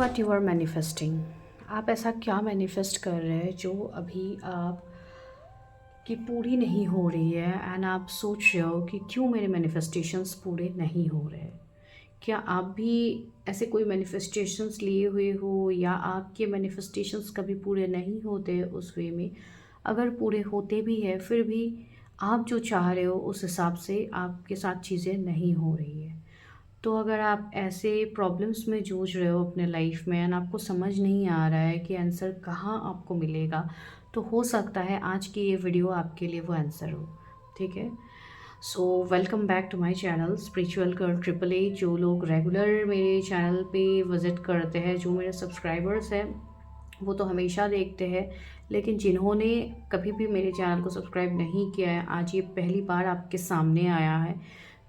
What you are manifesting. आप ऐसा क्या मैनिफेस्ट कर रहे हैं जो अभी आप की पूरी नहीं हो रही है एंड आप सोच रहे हो कि क्यों मेरे मैनिफेस्टेशंस पूरे नहीं हो रहे। क्या आप भी ऐसे कोई मैनिफेस्टेशंस लिए हुए हो या आपके मैनिफेस्टेशंस कभी पूरे नहीं होते उस वे में? अगर पूरे होते भी है फिर भी आप जो चाह रहे हो उस हिसाब से आपके साथ चीज़ें नहीं हो रही है। तो अगर आप ऐसे प्रॉब्लम्स में जूझ रहे हो अपने लाइफ में एंड आपको समझ नहीं आ रहा है कि आंसर कहाँ आपको मिलेगा, तो हो सकता है आज की ये वीडियो आपके लिए वो आंसर हो। ठीक है। So welcome back to my channel spiritual कर ट्रिपल ए। जो लोग रेगुलर मेरे चैनल पे विज़िट करते हैं, जो मेरे सब्सक्राइबर्स हैं, वो तो हमेशा देखते हैं। लेकिन जिन्होंने कभी भी मेरे चैनल को सब्सक्राइब नहीं किया है, आज ये पहली बार आपके सामने आया है,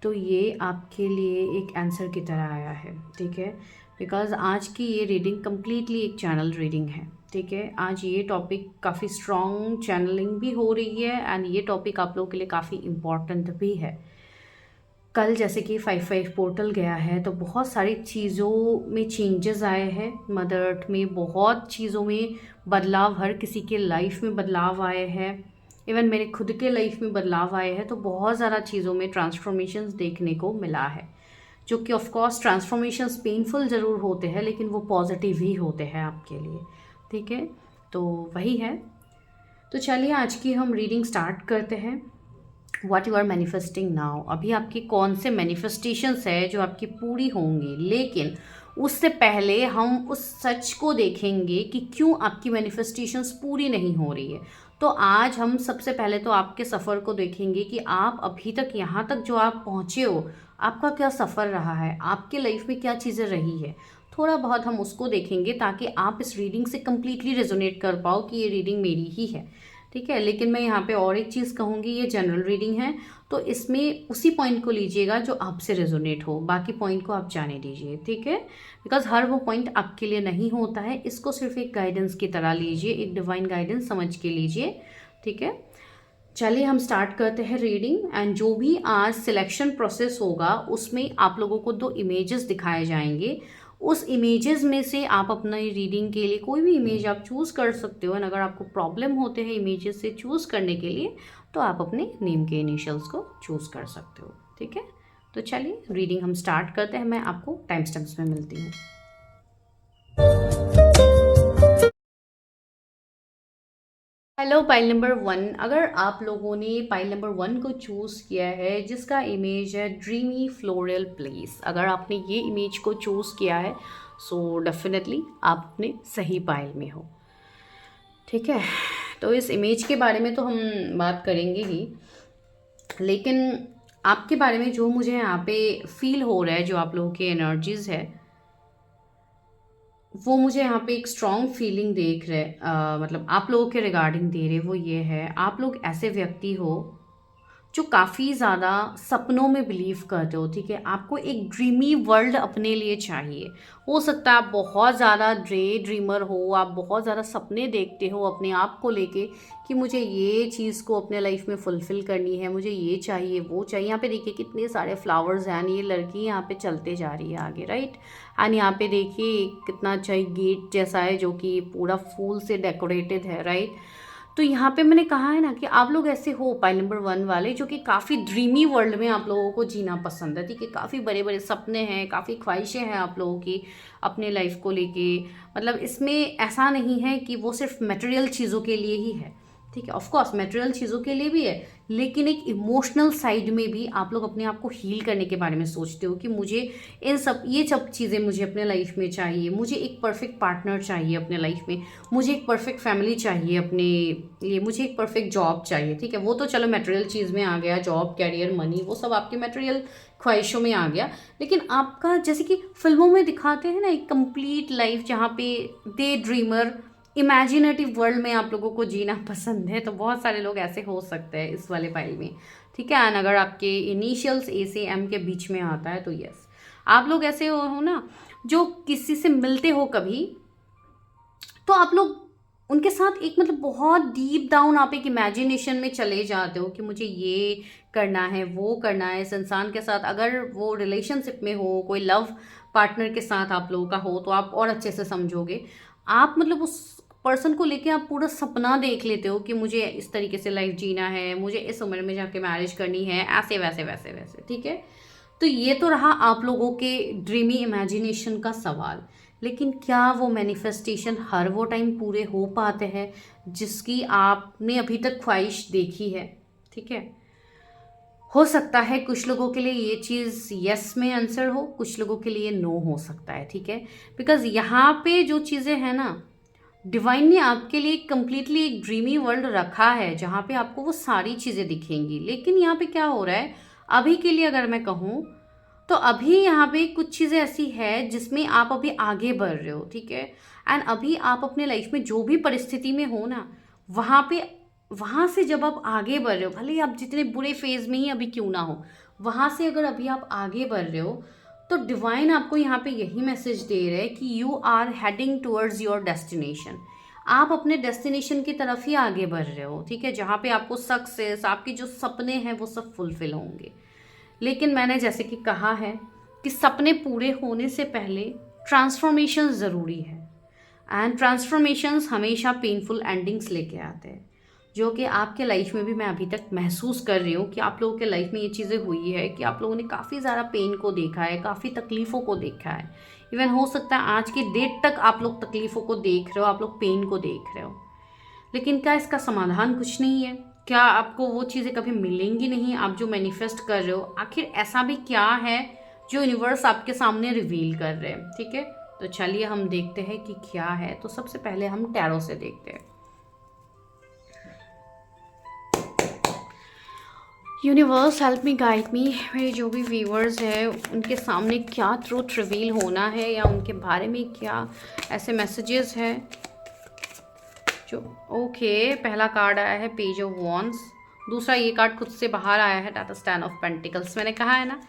तो ये आपके लिए एक आंसर की तरह आया है। ठीक है। बिकॉज़ आज की ये रीडिंग कम्प्लीटली एक चैनल रीडिंग है। ठीक है। आज ये टॉपिक काफ़ी स्ट्रॉन्ग चैनलिंग भी हो रही है एंड ये टॉपिक आप लोगों के लिए काफ़ी इम्पॉर्टेंट भी है। कल जैसे कि 5/5 पोर्टल गया है तो बहुत सारी चीज़ों में चेंजेस आए हैं। मदर अर्थ में बहुत चीज़ों में बदलाव, हर किसी के लाइफ में बदलाव आए हैं। इवन मेरे खुद के लाइफ में बदलाव आए हैं। तो बहुत ज़्यादा चीज़ों में ट्रांसफॉर्मेशंस देखने को मिला है, जो कि ऑफ कोर्स ट्रांसफॉर्मेशंस पेनफुल ज़रूर होते हैं लेकिन वो पॉजिटिव ही होते हैं आपके लिए। ठीक है। तो वही है। तो चलिए आज की हम रीडिंग स्टार्ट करते हैं। What you are manifesting now. अभी आपकी कौन से मैनिफेस्टेशंस है जो आपकी पूरी होंगी, लेकिन उससे पहले हम उस सच को देखेंगे कि क्यों आपकी मैनिफेस्टेशंस पूरी नहीं हो रही है। तो आज हम सबसे पहले तो आपके सफ़र को देखेंगे कि आप अभी तक यहाँ तक जो आप पहुँचे हो, आपका क्या सफ़र रहा है, आपके लाइफ में क्या चीज़ें रही है। थोड़ा बहुत हम उसको देखेंगे ताकि आप इस रीडिंग से कम्प्लीटली रेजोनेट कर पाओ कि ये रीडिंग मेरी ही है। ठीक है। लेकिन मैं यहाँ पे और एक चीज़ कहूँगी, ये जनरल रीडिंग है तो इसमें उसी पॉइंट को लीजिएगा जो आपसे रेजोनेट हो, बाकी पॉइंट को आप जाने दीजिए। ठीक है। बिकॉज हर वो पॉइंट आपके लिए नहीं होता है, इसको सिर्फ एक गाइडेंस की तरह लीजिए, एक डिवाइन गाइडेंस समझ के लीजिए। ठीक है। चलिए हम स्टार्ट करते हैं रीडिंग। एंड जो भी आज सिलेक्शन प्रोसेस होगा उसमें आप लोगों को 2 इमेजेस दिखाए जाएंगे। उस इमेजेस में से आप अपनी रीडिंग के लिए कोई भी इमेज आप चूज़ कर सकते हो। एंड अगर आपको प्रॉब्लम होते हैं इमेजेस से चूज़ करने के लिए तो आप अपने नेम के इनिशियल्स को चूज़ कर सकते हो। ठीक है। तो चलिए रीडिंग हम स्टार्ट करते हैं। मैं आपको टाइम स्टैम्प्स में मिलती हूँ। Hello pile number 1। अगर आप लोगों ने पाइल नंबर 1 को चूज़ किया है जिसका इमेज है ड्रीमी फ्लोरल प्लेस, अगर आपने ये इमेज को चूज़ किया है सो डेफिनेटली आप अपने सही पाइल में हो। ठीक है। तो इस इमेज के बारे में तो हम बात करेंगे ही, लेकिन आपके बारे में जो मुझे यहाँ पे फील हो रहा है, जो आप लोगों की एनर्जीज है, वो मुझे यहाँ पे एक स्ट्रॉन्ग फीलिंग देख रहे, मतलब आप लोगों के रिगार्डिंग दे रहे, वो ये है आप लोग ऐसे व्यक्ति हो जो काफ़ी ज़्यादा सपनों में बिलीव करते हो। ठीक है। आपको एक ड्रीमी वर्ल्ड अपने लिए चाहिए। हो सकता है आप बहुत ज़्यादा ड्रीमर हो, आप बहुत ज़्यादा सपने देखते हो अपने आप को लेके कि मुझे ये चीज़ को अपने लाइफ में फुलफ़िल करनी है, मुझे ये चाहिए वो चाहिए। यहाँ पे देखिए कितने सारे फ्लावर्स हैं, ये लड़की यहाँ पे चलते जा रही है आगे, राइट। एंड यहाँ पे देखिए कितना अच्छा गेट जैसा है जो कि पूरा फूल से डेकोरेटेड है, राइट। तो यहाँ पे मैंने कहा है ना कि आप लोग ऐसे हो पाइल नंबर 1 वाले, जो कि काफ़ी ड्रीमी वर्ल्ड में आप लोगों को जीना पसंद है। ठीक है। काफ़ी बड़े बड़े सपने हैं, काफ़ी ख्वाहिशें हैं आप लोगों की अपने लाइफ को लेके। मतलब इसमें ऐसा नहीं है कि वो सिर्फ मटेरियल चीज़ों के लिए ही है। ठीक है। ऑफ कोर्स मटेरियल चीज़ों के लिए भी है, लेकिन एक इमोशनल साइड में भी आप लोग अपने आप को हील करने के बारे में सोचते हो कि मुझे ये सब चीज़ें मुझे अपने लाइफ में चाहिए, मुझे एक परफेक्ट पार्टनर चाहिए अपने लाइफ में, मुझे एक परफेक्ट फैमिली चाहिए अपने लिए, मुझे एक परफेक्ट जॉब चाहिए। ठीक है। वो तो चलो मटेरियल चीज़ में आ गया, जॉब कैरियर मनी वो सब आपके मटेरियल ख्वाहिशों में आ गया। लेकिन आपका जैसे कि फिल्मों में दिखाते हैं ना एक कंप्लीट लाइफ जहाँ पे डे ड्रीमर इमेजिनेटिव वर्ल्ड में आप लोगों को जीना पसंद है, तो बहुत सारे लोग ऐसे हो सकते हैं इस वाले फाइल में। ठीक है। एंड अगर आपके इनिशियल्स ए से एम के बीच में आता है तो यस, आप लोग ऐसे हो ना जो किसी से मिलते हो कभी तो आप लोग उनके साथ एक मतलब बहुत डीप डाउन आप एक इमेजिनेशन में चले जाते हो कि मुझे ये करना है, वो करना है इस इंसान के साथ। अगर वो रिलेशनशिप में हो, कोई लव पार्टनर के साथ आप लोगों का हो, तो आप और अच्छे से समझोगे। आप मतलब उस पर्सन को लेके आप पूरा सपना देख लेते हो कि मुझे इस तरीके से लाइफ जीना है, मुझे इस उम्र में जाके मैरिज करनी है, ऐसे वैसे वैसे वैसे, ठीक है। तो ये तो रहा आप लोगों के ड्रीमी इमेजिनेशन का सवाल। लेकिन क्या वो मैनिफेस्टेशन हर वो टाइम पूरे हो पाते हैं जिसकी आपने अभी तक ख्वाहिश देखी है, ठीक है। हो सकता है कुछ लोगों के लिए ये चीज़ यस में आंसर हो, कुछ लोगों के लिए नो हो सकता है, ठीक है। बिकॉज यहाँ पे जो चीज़ें हैं ना, डिवाइन ने आपके लिए कंप्लीटली एक ड्रीमी वर्ल्ड रखा है जहाँ पे आपको वो सारी चीज़ें दिखेंगी। लेकिन यहाँ पे क्या हो रहा है, अभी के लिए अगर मैं कहूँ तो अभी यहाँ पे कुछ चीज़ें ऐसी है जिसमें आप अभी आगे बढ़ रहे हो, ठीक है। एंड अभी आप अपने लाइफ में जो भी परिस्थिति में हो ना, वहाँ पे वहाँ से जब आप आगे बढ़ रहे हो, भले ही आप जितने बुरे फेज में ही अभी क्यों ना हो, वहाँ से अगर अभी आप आगे बढ़ रहे हो, तो डिवाइन आपको यहाँ पे यही मैसेज दे रहे हैं कि you are heading towards your destination. आप अपने डेस्टिनेशन की तरफ ही आगे बढ़ रहे हो, ठीक है, जहाँ पे आपको सक्सेस, आपके जो सपने हैं वो सब फुलफिल होंगे। लेकिन मैंने जैसे कि कहा है कि सपने पूरे होने से पहले ट्रांसफॉर्मेशन ज़रूरी है। एंड ट्रांसफॉर्मेशंस हमेशा पेनफुल एंडिंग्स लेके आते हैं, जो कि आपके लाइफ में भी मैं अभी तक महसूस कर रही हूँ कि आप लोगों के लाइफ में ये चीज़ें हुई है कि आप लोगों ने काफ़ी ज़्यादा पेन को देखा है, काफ़ी तकलीफ़ों को देखा है। इवन हो सकता है आज की डेट तक आप लोग तकलीफ़ों को देख रहे हो, आप लोग पेन को देख रहे हो। लेकिन क्या इसका समाधान कुछ नहीं है? क्या आपको वो चीज़ें कभी मिलेंगी नहीं आप जो मैनिफेस्ट कर रहे हो? आखिर ऐसा भी क्या है जो यूनिवर्स आपके सामने रिवील कर रहे हैं, ठीक है। तो चलिए हम देखते हैं कि क्या है। तो सबसे पहले हम टैरो से देखते हैं। Universe help me, guide me. मेरे जो भी व्यूअर्स हैं उनके सामने क्या ट्रूथ रिवील होना है, या उनके बारे में क्या ऐसे मैसेजेस हैं जो ओके। पहला कार्ड आया है पेज ऑफ वॉन्ड्स। दूसरा ये कार्ड खुद से बाहर आया है, दैट इज 10 ऑफ पेंटिकल्स। मैंने कहा है ना,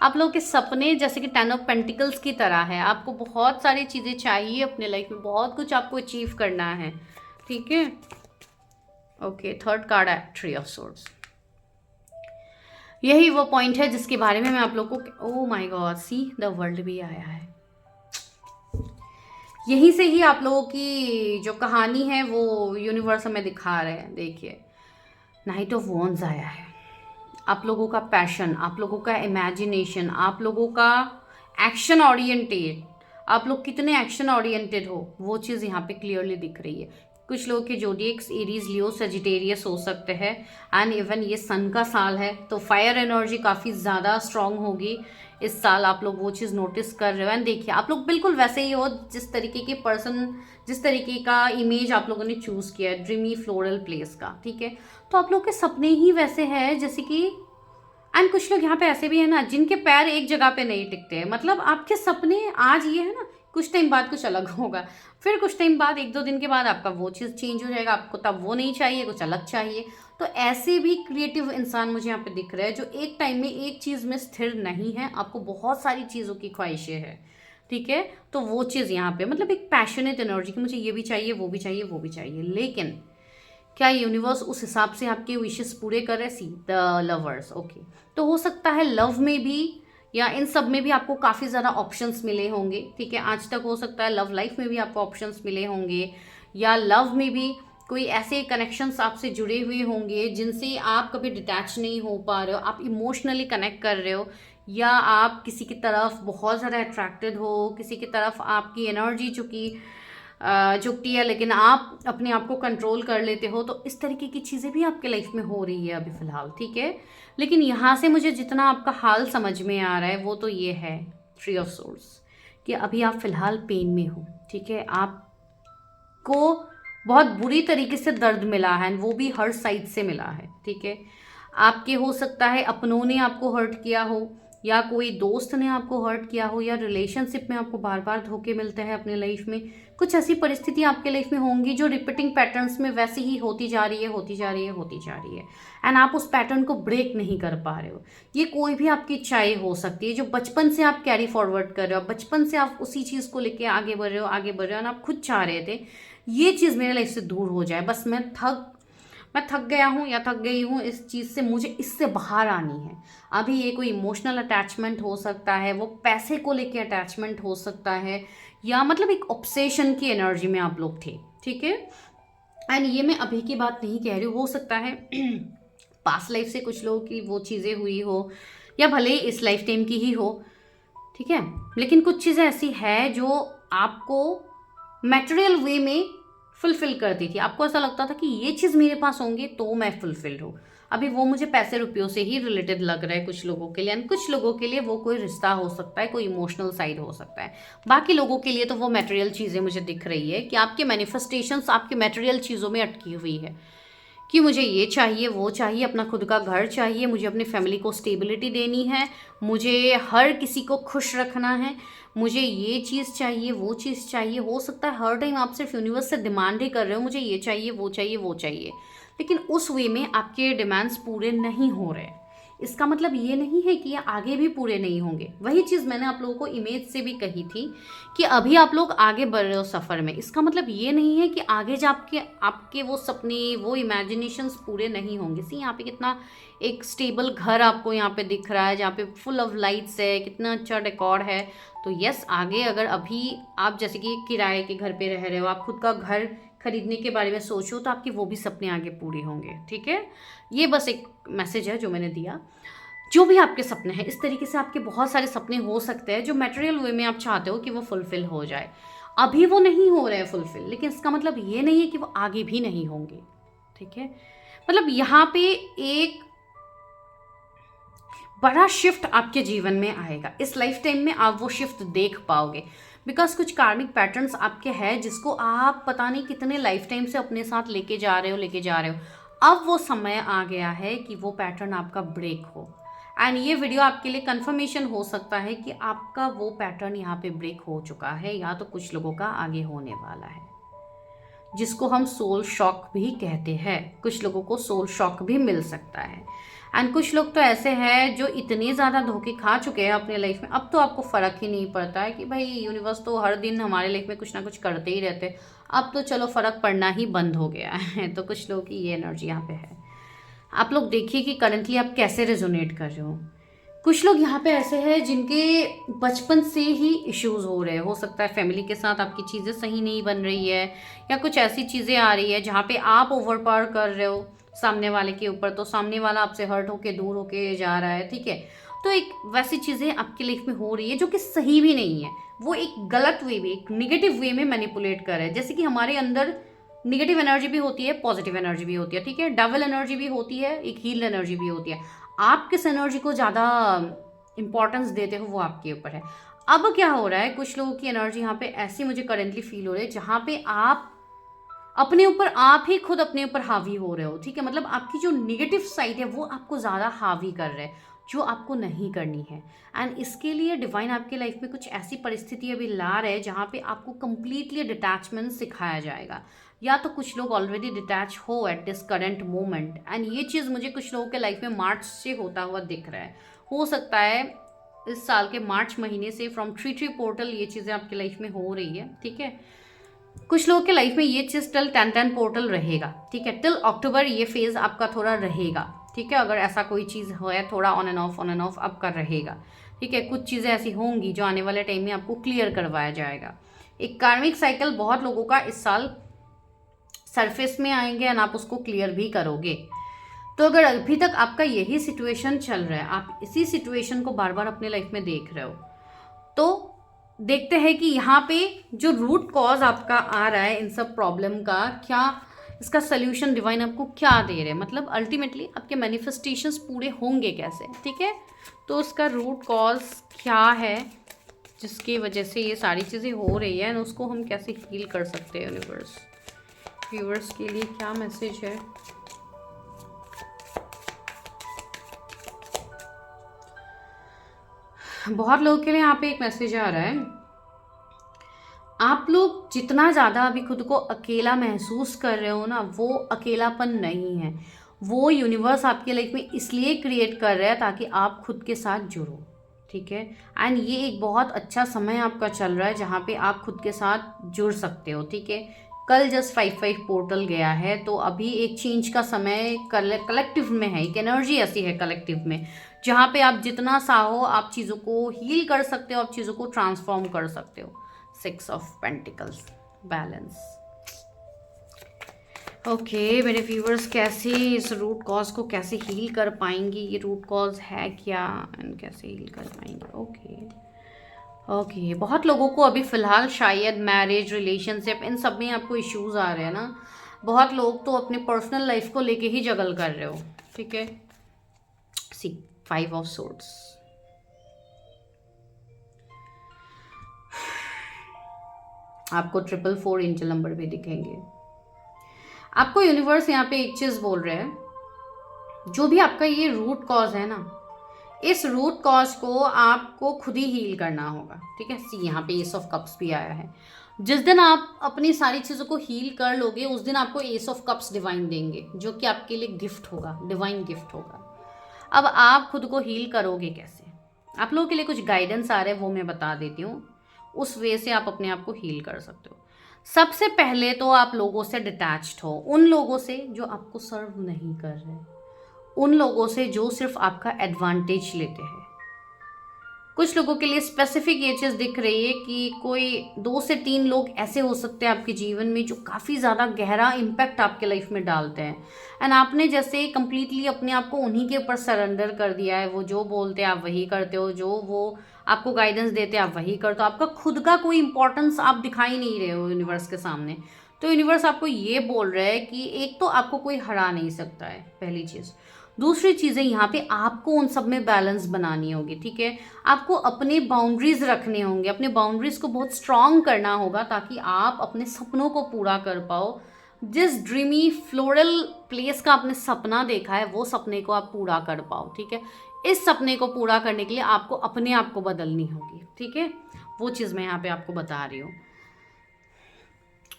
आप लोगों के सपने जैसे कि 10 ऑफ पेंटिकल्स की तरह है। आपको बहुत सारी चीज़ें चाहिए अपने लाइफ में, बहुत कुछ आपको अचीव करना है, ठीक है। ओके, थर्ड कार्ड है थ्री ऑफ सोर्ड्स। यही वो पॉइंट है जिसके बारे में मैं आप लोगों को, oh my God, see the world भी आया है। यहीं से ही आप लोगों की जो कहानी है वो यूनिवर्स हमें दिखा रहे हैं। देखिए, नाइट ऑफ वॉन्ड्स आया है। आप लोगों का पैशन, आप लोगों का इमेजिनेशन, आप लोगों का एक्शन ओरिएंटेड, आप लोग कितने एक्शन ओरिएंटेड हो, वो चीज़ यहाँ पे क्लियरली दिख रही है। कुछ लोगों के जोडिएक्स एरीज, लियो, सजिटेरियस हो सकते हैं। एंड इवन ये सन का साल है तो फायर एनर्जी काफ़ी ज़्यादा स्ट्रांग होगी इस साल। आप लोग वो चीज़ नोटिस कर रहे हो। एंड देखिए, आप लोग बिल्कुल वैसे ही हो जिस तरीके के पर्सन, जिस तरीके का इमेज आप लोगों ने चूज़ किया है, ड्रीमी फ्लोरल प्लेस का, ठीक है। तो आप लोग के सपने ही वैसे हैं जैसे कि, एंड कुछ लोग यहाँ पे ऐसे भी है ना जिनके पैर एक जगह पे नहीं टिकते हैं। मतलब आपके सपने आज ये है ना, कुछ टाइम बाद कुछ अलग होगा, फिर कुछ टाइम बाद, एक दो दिन के बाद आपका वो चीज़ चेंज हो जाएगा, आपको तब वो नहीं चाहिए, कुछ अलग चाहिए। तो ऐसे भी क्रिएटिव इंसान मुझे यहाँ पे दिख रहे हैं जो एक टाइम में एक चीज़ में स्थिर नहीं है, आपको बहुत सारी चीज़ों की ख्वाहिशें हैं, ठीक है। तो वो चीज़ यहाँ पे मतलब एक पैशनेट एनर्जी कि मुझे ये भी चाहिए, वो भी चाहिए, वो भी चाहिए। लेकिन क्या यूनिवर्स उस हिसाब से आपके विशेस पूरे कर रहे? See the lovers, okay. तो हो सकता है लव में भी या इन सब में भी आपको काफ़ी ज़्यादा ऑप्शंस मिले होंगे, ठीक है। आज तक हो सकता है लव लाइफ में भी आपको ऑप्शंस मिले होंगे, या लव में भी कोई ऐसे कनेक्शंस आपसे जुड़े हुए होंगे जिनसे आप कभी डिटैच नहीं हो पा रहे हो, आप इमोशनली कनेक्ट कर रहे हो, या आप किसी की तरफ बहुत ज़्यादा अट्रैक्टेड हो, किसी की तरफ आपकी एनर्जी चुकी झुकती है लेकिन आप अपने आप को कंट्रोल कर लेते हो। तो इस तरीके की चीज़ें भी आपके लाइफ में हो रही है अभी फ़िलहाल, ठीक है। लेकिन यहाँ से मुझे जितना आपका हाल समझ में आ रहा है वो तो ये है, थ्री ऑफ सोर्ड्स, कि अभी आप फ़िलहाल पेन में हो, ठीक है। आपको बहुत बुरी तरीके से दर्द मिला है, वो भी हर साइड से मिला है, ठीक है। आपके हो सकता है अपनों ने आपको हर्ट किया हो, या कोई दोस्त ने आपको हर्ट किया हो, या रिलेशनशिप में आपको बार बार धोखे मिलते हैं अपने लाइफ में। कुछ ऐसी परिस्थिति आपके लाइफ में होंगी जो रिपीटिंग पैटर्न्स में वैसे ही होती जा रही है, होती जा रही है, होती जा रही है, एंड आप उस पैटर्न को ब्रेक नहीं कर पा रहे हो। ये कोई भी आपकी इच्छाएं हो सकती है जो बचपन से आप कैरी फॉरवर्ड कर रहे हो, बचपन से आप उसी चीज़ को लेके आगे बढ़ रहे हो, आगे बढ़ रहे हो, और आप खुद चाह रहे थे ये चीज़ मेरे लाइफ से दूर हो जाए, बस मैं थक गया हूँ या थक गई हूँ इस चीज़ से, मुझे इससे बाहर आनी है। अभी ये कोई इमोशनल अटैचमेंट हो सकता है, वो पैसे को लेके अटैचमेंट हो सकता है, या मतलब एक ऑब्सेशन की एनर्जी में आप लोग थे, ठीक है। एंड ये मैं अभी की बात नहीं कह रही हूँ, हो सकता है पास्ट लाइफ से कुछ लोगों की वो चीज़ें हुई हो, या भले ही इस लाइफ टाइम की ही हो, ठीक है। लेकिन कुछ चीज़ें ऐसी है जो आपको मटेरियल वे में फुलफिल करती थी। आपको ऐसा लगता था कि ये चीज़ मेरे पास होंगे तो मैं फुलफिल्ड हूँ। अभी वो मुझे पैसे रुपयों से ही रिलेटेड लग रहा है कुछ लोगों के लिए, एंड कुछ लोगों के लिए वो कोई रिश्ता हो सकता है, कोई इमोशनल साइड हो सकता है। बाकी लोगों के लिए तो वो मटेरियल चीज़ें मुझे दिख रही है कि आपके मैनिफेस्टेशंस आपके मटेरियल चीज़ों में अटकी हुई है, कि मुझे ये चाहिए, वो चाहिए, अपना खुद का घर चाहिए, मुझे अपनी फैमिली को स्टेबिलिटी देनी है, मुझे हर किसी को खुश रखना है, मुझे ये चीज़ चाहिए, वो चीज़ चाहिए। हो सकता है हर टाइम आप सिर्फ यूनिवर्स से डिमांड ही कर रहे हो, मुझे ये चाहिए, वो चाहिए, वो चाहिए, लेकिन उस वे में आपके डिमांड्स पूरे नहीं हो रहे। इसका मतलब ये नहीं है कि ये आगे भी पूरे नहीं होंगे। वही चीज़ मैंने आप लोगों को इमेज से भी कही थी कि अभी आप लोग आगे बढ़ रहे हो सफ़र में। इसका मतलब ये नहीं है कि आगे जा आपके वो सपने, वो इमेजिनेशंस पूरे नहीं होंगे। सी यहाँ पे कितना एक स्टेबल घर आपको यहाँ पे दिख रहा है, जहाँ पे फुल ऑफ लाइट्स है, कितना अच्छा डेकोर है। तो यस, आगे अगर अभी आप जैसे कि किराए के घर पे रह रहे हो, आप खुद का घर खरीदने के बारे में सोचो, तो आपके वो भी सपने आगे पूरे होंगे, ठीक है। ये बस एक मैसेज है जो मैंने दिया। जो भी आपके सपने हैं, इस तरीके से आपके बहुत सारे सपने हो सकते हैं जो मटेरियल वे में आप चाहते हो कि वो फुलफिल हो जाए। अभी वो नहीं हो रहे हैं फुलफिल, लेकिन इसका मतलब ये नहीं है कि वो आगे भी नहीं होंगे, ठीक है। मतलब यहाँ पे एक बड़ा शिफ्ट आपके जीवन में आएगा, इस लाइफ टाइम में आप वो शिफ्ट देख पाओगे। बिकॉज कुछ कार्मिक पैटर्न्स आपके हैं जिसको आप पता नहीं कितने लाइफ टाइम से अपने साथ लेके जा रहे हो। अब वो समय आ गया है कि वो पैटर्न आपका ब्रेक हो। एंड ये वीडियो आपके लिए कंफर्मेशन हो सकता है कि आपका वो पैटर्न यहाँ पे ब्रेक हो चुका है, या तो कुछ लोगों का आगे होने वाला है, जिसको हम सोल शॉक भी कहते हैं। कुछ लोगों को सोल शॉक भी मिल सकता है। एंड कुछ लोग तो ऐसे हैं जो इतने ज़्यादा धोखे खा चुके हैं अपने लाइफ में, अब तो आपको फ़र्क ही नहीं पड़ता है कि भाई यूनिवर्स तो हर दिन हमारे लाइफ में कुछ ना कुछ करते ही रहते हैं, अब तो चलो फ़र्क पड़ना ही बंद हो गया है। तो कुछ लोगों की ये एनर्जी यहाँ पे है। आप लोग देखिए कि करंटली आप कैसे रेजोनेट कर रहे हो। कुछ लोग यहाँ पे ऐसे हैं जिनके बचपन से ही इश्यूज हो सकता है फैमिली के साथ आपकी चीज़ें सही नहीं बन रही है, या कुछ ऐसी चीज़ें आ रही है जहाँ पे आप ओवर पावर कर रहे हो सामने वाले के ऊपर, तो सामने वाला आपसे हर्ट होके दूर होके जा रहा है, ठीक है। तो एक वैसी चीज़ें आपकी लाइफ में हो रही है जो कि सही भी नहीं है, वो एक गलत वे में, एक निगेटिव वे में मैनिपुलेट कर रहे हैं। जैसे कि हमारे अंदर निगेटिव एनर्जी भी होती है, पॉजिटिव एनर्जी भी होती है, ठीक है। डबल एनर्जी भी होती है, एक हील एनर्जी भी होती है। आप किस एनर्जी को ज़्यादा इंपॉर्टेंस देते हो वो आपके ऊपर है। अब क्या हो रहा है, कुछ लोगों की एनर्जी यहाँ पे ऐसी मुझे करेंटली फील हो रही है जहाँ पे आप अपने ऊपर, आप ही खुद अपने ऊपर हावी हो रहे हो, ठीक है। मतलब आपकी जो निगेटिव साइड है वो आपको ज़्यादा हावी कर रहे हैं, जो आपको नहीं करनी है। एंड इसके लिए डिवाइन आपके लाइफ में कुछ ऐसी परिस्थिति अभी ला रहे हैं जहाँ पे आपको कंप्लीटली डिटैचमेंट सिखाया जाएगा, या तो कुछ लोग ऑलरेडी डिटैच हो at this current moment. And ये चीज़ मुझे कुछ लोगों के लाइफ में मार्च से होता हुआ दिख रहा है। हो सकता है इस साल के मार्च महीने से फ्रॉम ट्री पोर्टल ये चीज़ें आपकी लाइफ में हो रही है, ठीक है। कुछ लोगों के लाइफ में ये चीज़ टिल 10-10 पोर्टल रहेगा, ठीक है। टिल अक्टूबर ये फेज़ आपका थोड़ा रहेगा, ठीक है। अगर ऐसा कोई चीज़ है थोड़ा ऑन एंड ऑफ आपका रहेगा, ठीक है। कुछ चीज़ें ऐसी होंगी जो आने वाले टाइम में आपको क्लियर करवाया जाएगा। एक कार्मिक साइकिल बहुत लोगों का इस साल सरफेस में आएंगे एंड आप उसको क्लियर भी करोगे। तो अगर अभी तक आपका यही सिचुएशन चल रहा है, आप इसी सिचुएशन को बार बार अपने लाइफ में देख रहे हो, तो देखते हैं कि यहाँ पे जो रूट कॉज आपका आ रहा है इन सब प्रॉब्लम का, क्या इसका सोल्यूशन डिवाइन आपको क्या दे रहे हैं। मतलब अल्टीमेटली आपके मैनिफेस्टेशंस पूरे होंगे कैसे, ठीक है। तो उसका रूट कॉज क्या है जिसकी वजह से ये सारी चीज़ें हो रही है, उसको हम कैसे हील कर सकते हैं। यूनिवर्स व्यूअर्स के लिए क्या मैसेज है। बहुत लोगों के लिए यहाँ पे एक मैसेज आ रहा है, आप लोग जितना ज़्यादा अभी खुद को अकेला महसूस कर रहे हो ना, वो अकेलापन नहीं है, वो यूनिवर्स आपके लाइफ में इसलिए क्रिएट कर रहा है ताकि आप खुद के साथ जुड़ो, ठीक है। एंड ये एक बहुत अच्छा समय आपका चल रहा है जहाँ पे आप खुद के साथ जुड़ सकते हो, ठीक है। कल जस्ट 5-5 पोर्टल गया है, तो अभी एक चेंज का समय कलेक्टिव में है। एक एनर्जी ऐसी है कलेक्टिव में जहाँ पे आप जितना चाहो आप चीज़ों को हील कर सकते हो, आप चीज़ों को ट्रांसफॉर्म कर सकते हो। 6 ऑफ पेंटिकल्स, बैलेंस। ओके मेरे व्यूवर्स, कैसे इस रूट कॉज को कैसे हील कर पाएंगे, ये रूट कॉज है क्या एंड कैसे हील कर पाएंगे। ओके बहुत लोगों को अभी फ़िलहाल शायद मैरिज, रिलेशनशिप, इन सब में आपको इश्यूज आ रहे हैं ना। बहुत लोग तो अपने पर्सनल लाइफ को लेके ही जगल कर रहे हो, ठीक है। सी 5 ऑफ सोर्ड्स, आपको 444 एंजल नंबर भी दिखेंगे। आपको यूनिवर्स यहाँ पे एक चीज़ बोल रहे हैं, जो भी आपका ये रूट कॉज है ना, इस रूट कॉज को आपको खुद ही हील करना होगा, ठीक है। सी यहाँ पे एस ऑफ कप्स भी आया है। जिस दिन आप अपनी सारी चीज़ों को हील कर लोगे उस दिन आपको एस ऑफ कप्स डिवाइन देंगे, जो कि आपके लिए गिफ्ट होगा, डिवाइन गिफ्ट होगा। अब आप खुद को हील करोगे कैसे, आप लोगों के लिए कुछ गाइडेंस आ रहे हैं, वो मैं बता देती हूँ। उस वे से आप अपने आप को हील कर सकते हो। सबसे पहले तो आप लोगों से डिटैच्ड हो, उन लोगों से जो आपको सर्व नहीं कर रहे, उन लोगों से जो सिर्फ आपका एडवांटेज लेते हैं। कुछ लोगों के लिए स्पेसिफिक ये चीज़ दिख रही है कि कोई 2 से 3 लोग ऐसे हो सकते हैं आपके जीवन में जो काफ़ी ज़्यादा गहरा इम्पैक्ट आपके लाइफ में डालते हैं, एंड आपने जैसे कंप्लीटली अपने आप को उन्हीं के ऊपर सरेंडर कर दिया है। वो जो बोलते हैं आप वही करते हो, जो वो आपको गाइडेंस देते हैं आप वही करते हो। आपका खुद का कोई इंपॉर्टेंस आप दिखाई नहीं रहे हो यूनिवर्स के सामने। तो यूनिवर्स आपको ये बोल रहा है कि एक तो आपको कोई हरा नहीं सकता है, पहली चीज़। दूसरी चीज़ें यहाँ पे आपको उन सब में बैलेंस बनानी होगी, ठीक है। आपको अपने बाउंड्रीज रखने होंगे, अपने बाउंड्रीज को बहुत स्ट्रांग करना होगा ताकि आप अपने सपनों को पूरा कर पाओ। जिस ड्रीमी फ्लोरल प्लेस का आपने सपना देखा है वो सपने को आप पूरा कर पाओ, ठीक है। इस सपने को पूरा करने के लिए आपको अपने आप को बदलनी होगी, ठीक है। वो चीज़ मैं यहाँ पे आपको बता रही हूँ।